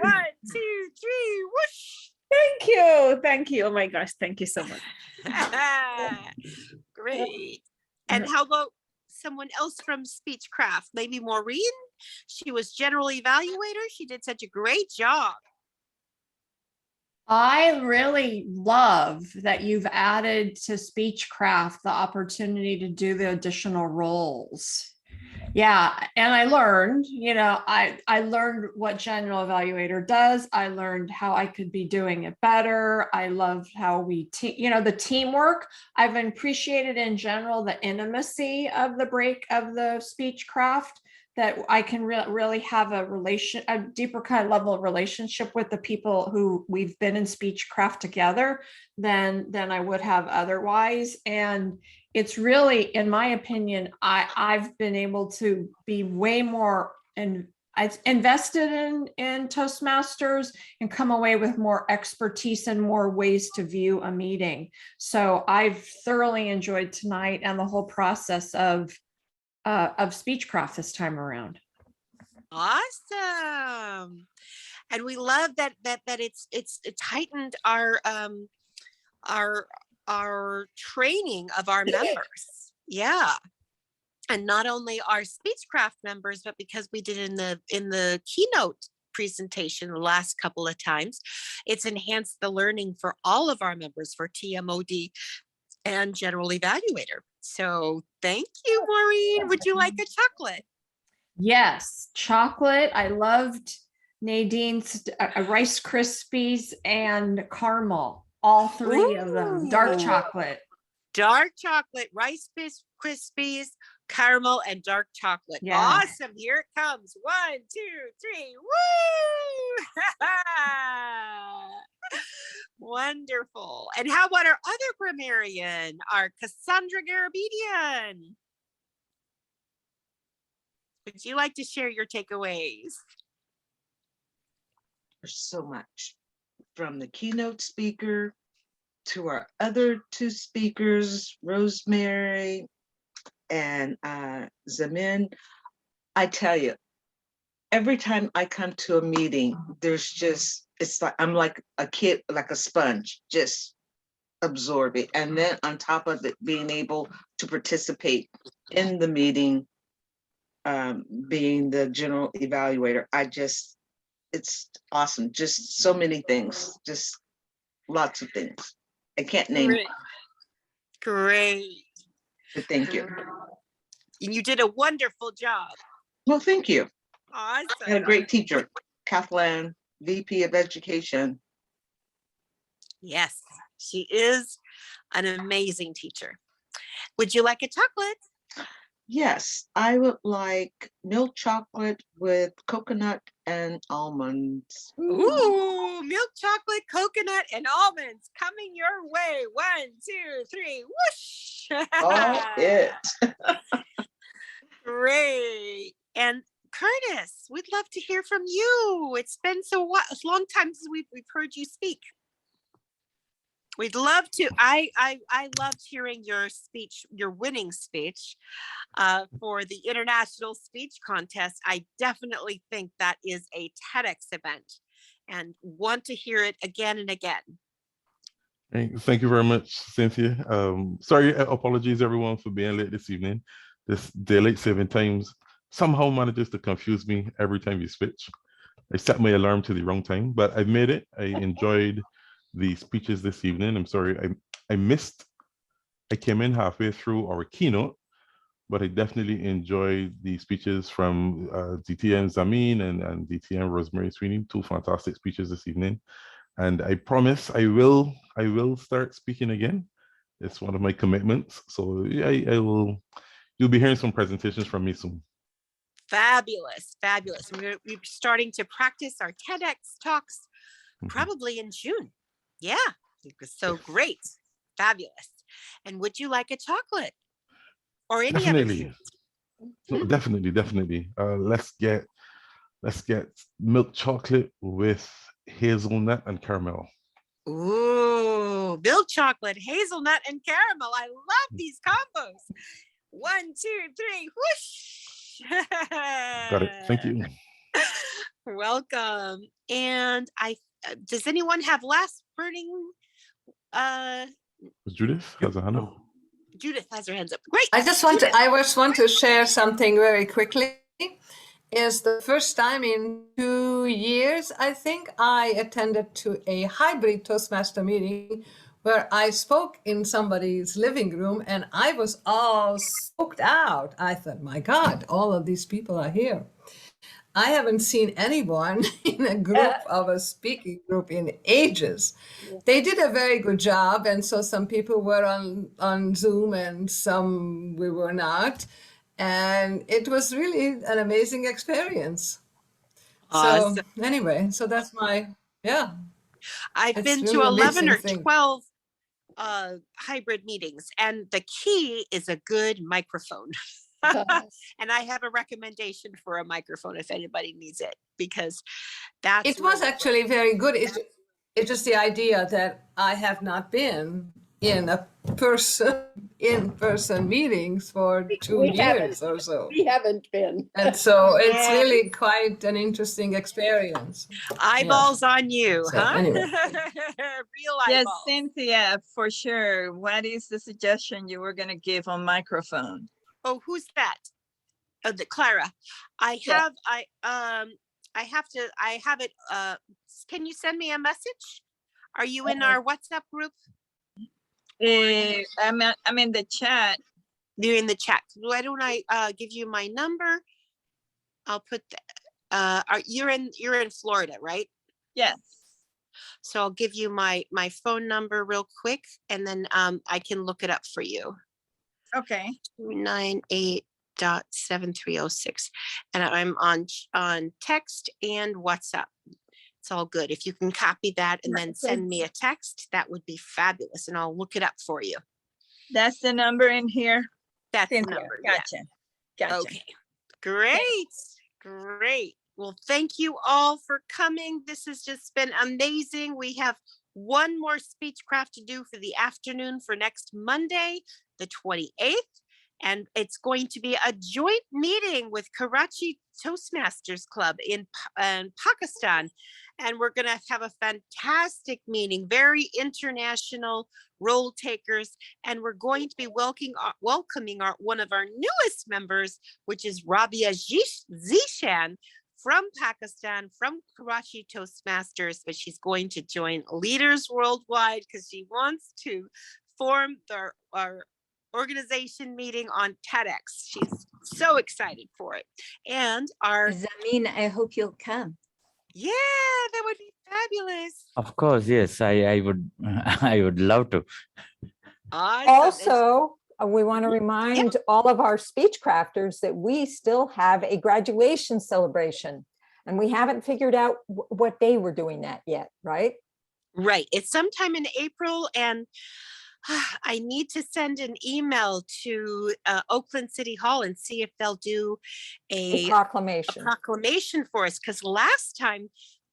whoosh. Thank you. Thank you. Oh my gosh. Thank you so much. Great. And how about someone else from Speechcraft? Maybe Maureen? She was general evaluator. She did such a great job. I really love that you've added to Speechcraft the opportunity to do the additional roles. Yeah, and I learned, I learned what general evaluator does. I learned how I could be doing it better. I loved how we, the teamwork. I've appreciated in general the intimacy of the Speechcraft, that I can really have a deeper kind of level of relationship with the people who we've been in Speechcraft together than I would have otherwise. And it's really, in my opinion, I've been able to be way more invested in Toastmasters and come away with more expertise and more ways to view a meeting. So I've thoroughly enjoyed tonight and the whole process of Speechcraft this time around. Awesome. And we love that it's heightened our training of our members. Yeah. And not only our Speechcraft members, but because we did in the keynote presentation the last couple of times, it's enhanced the learning for all of our members for TMOD and general evaluator. So thank you, Maureen. Would you like a chocolate? Yes, chocolate. I loved Nadine's Rice Krispies and caramel. All three of them. Dark chocolate. Dark chocolate, Rice Krispies, caramel, and dark chocolate. Yeah. Awesome. Here it comes. 1, 2, 3. Woo! Wonderful. And how about our other grammarian, our Cassandra Garabedian? Would you like to share your takeaways? There's so much, from the keynote speaker to our other two speakers, Rosemary and Zamin. I tell you, every time I come to a meeting, there's just, it's like I'm like a kid, like a sponge, just absorb it. And then on top of it, being able to participate in the meeting, being the general evaluator, it's awesome. Just so many things, just lots of things. I can't name it. Great. But thank you. And you did a wonderful job. Well, thank you. Awesome. I had a great teacher, Kathleen, VP of Education. Yes, she is an amazing teacher. Would you like a chocolate? Yes, I would like milk chocolate with coconut and almonds. Ooh, milk chocolate, coconut, and almonds coming your way. 1, 2, 3, whoosh. Oh, it. Great. And Curtis, we'd love to hear from you. It's been a long time since we've heard you speak. We'd love to. I loved hearing your speech, your winning speech for the International Speech Contest. I definitely think that is a TEDx event and want to hear it again and again. Thank you very much, Cynthia. Sorry, apologies everyone for being late this evening. This daylight saving times somehow manages to confuse me every time you switch. I set my alarm to the wrong time, but I made it. I enjoyed the speeches this evening. I'm sorry, I came in halfway through our keynote, but I definitely enjoyed the speeches from DTM Zamin and DTM Rosemary Sweeney, 2 fantastic speeches this evening. And I promise I will start speaking again. It's one of my commitments. So yeah, you'll be hearing some presentations from me soon. Fabulous, fabulous. We're starting to practice our TEDx talks probably in June. Yeah, it was so great. Fabulous. And would you like a chocolate or any Definitely. other? No, definitely. Let's get milk chocolate with hazelnut and caramel. Ooh, milk chocolate, hazelnut, and caramel. I love these combos. 1, 2, 3, whoosh. Got it. Thank you. Welcome. And does anyone have last burning. Judith has a hand up. Judith has her hands up. Great. I just want to share something very quickly. It's the first time in 2 years, I think, I attended to a hybrid Toastmaster meeting where I spoke in somebody's living room and I was all spooked out. I thought, my God, all of these people are here. I haven't seen anyone in a group of a speaking group in ages. They did a very good job. And so some people were on Zoom and some we were not. And it was really an amazing experience. Awesome. So anyway, so that's my, yeah. I've It's been really to 11 amazing or thing. 12 hybrid meetings, and the key is a good microphone. And I have a recommendation for a microphone if anybody needs it, because that's It was actually very good. It's just the idea that I have not been in in-person meetings for 2 years or so. We haven't been. And so it's Yeah. really quite an interesting experience. Eyeballs on you, So, huh? anyway. Real Yes, eyeballs. Cynthia, for sure. What is the suggestion you were going to give on microphone? Oh, who's that? Oh, Clara. I Yeah. have it. Can you send me a message? Are you in our WhatsApp group? I'm in the chat. You're in the chat. Why don't I give you my number? I'll put you're in Florida, right? Yes. So I'll give you my phone number real quick, and then I can look it up for you. Okay. 298.7306, and I'm on text and WhatsApp. It's all good. If you can copy that and then send me a text, that would be fabulous, and I'll look it up for you. That's the number in here. That's the Cynthia, number. Yeah. Gotcha. Okay. Great. Well, thank you all for coming. This has just been amazing. We have one more speechcraft to do for the afternoon for next Monday, the 28th. And it's going to be a joint meeting with Karachi Toastmasters Club in Pakistan. And we're going to have a fantastic meeting, very international role takers. And we're going to be welcoming one of our newest members, which is Rabia Zishan from Pakistan, from Karachi Toastmasters. But she's going to join Leaders Worldwide because she wants to form our organization meeting on TEDx. She's so excited for it. And our Zamin, I hope you'll come. Yeah, that would be fabulous. Of course, yes, I would I would love to. Awesome. Also, we want to remind all of our speech crafters that we still have a graduation celebration, and we haven't figured out what day we're doing that yet, right? Right. It's sometime in April, and I need to send an email to Oakland City Hall and see if they'll do a proclamation for us. Because last time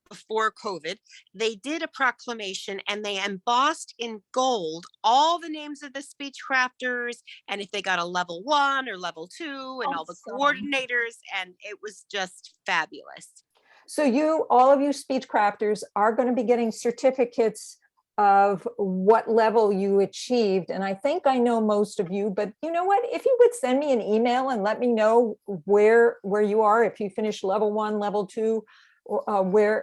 before COVID, they did a proclamation and they embossed in gold all the names of the speech crafters and if they got a level 1 or level 2 and all the coordinators, and it was just fabulous. So all of you speech crafters are going to be getting certificates of what level you achieved. And I think I know most of you, but you know what? If you would send me an email and let me know where you are, if you finished level 1, level 2,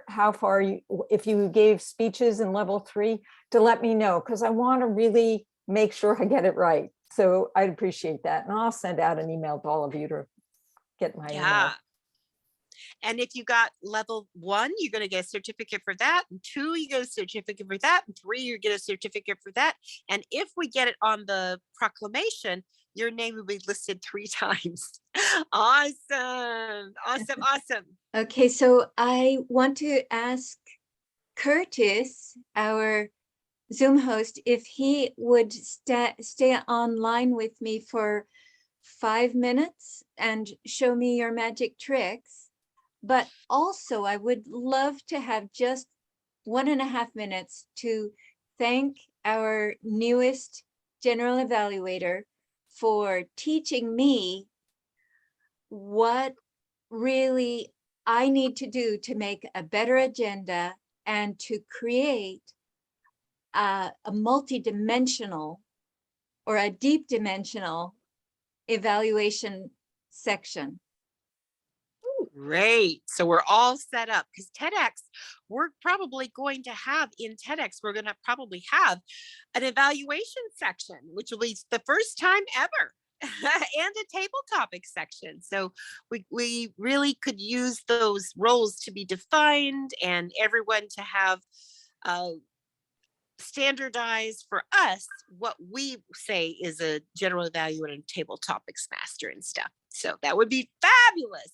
how far if you gave speeches in level 3, to let me know, because I want to really make sure I get it right. So I'd appreciate that. And I'll send out an email to all of you to get my email. And if you got level 1, you're going to get a certificate for that. And 2, you get a certificate for that. And 3, you get a certificate for that. And if we get it on the proclamation, your name will be listed 3 times. Awesome. Okay, so I want to ask Curtis, our Zoom host, if he would stay online with me for 5 minutes and show me your magic tricks. But also, I would love to have just 1.5 minutes to thank our newest general evaluator for teaching me what really I need to do to make a better agenda and to create a multi-dimensional or a deep dimensional evaluation section. Great. So we're all set up because TEDx, we're probably going to have in TEDx, we're going to probably have an evaluation section, which will be the first time ever, and a table topic section. So we really could use those roles to be defined and everyone to have standardized for us what we say is a general evaluator and table topics master and stuff. So that would be fabulous.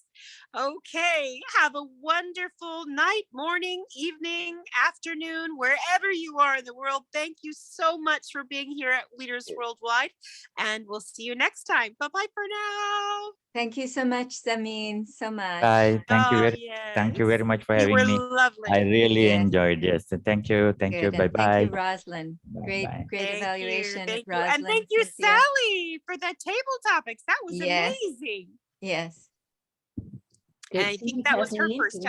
Okay, have a wonderful night, morning, evening, afternoon, wherever you are in the world. Thank you so much for being here at Leaders Worldwide, and we'll see you next time. Bye-bye for now. Thank you so much, Zamin, so much. Bye. Thank you Oh, very, thank you yes. very much for You were having me. lovely. I really Yes. enjoyed. Yes. Thank you. Thank you. Good, Bye and thank you, bye. Rosalind. Great, Bye-bye. great Thank evaluation, you. Rosalind. And thank you, Cynthia. Sally, for that table topics. That was Yes. amazing. Yes. And I think that was her first time.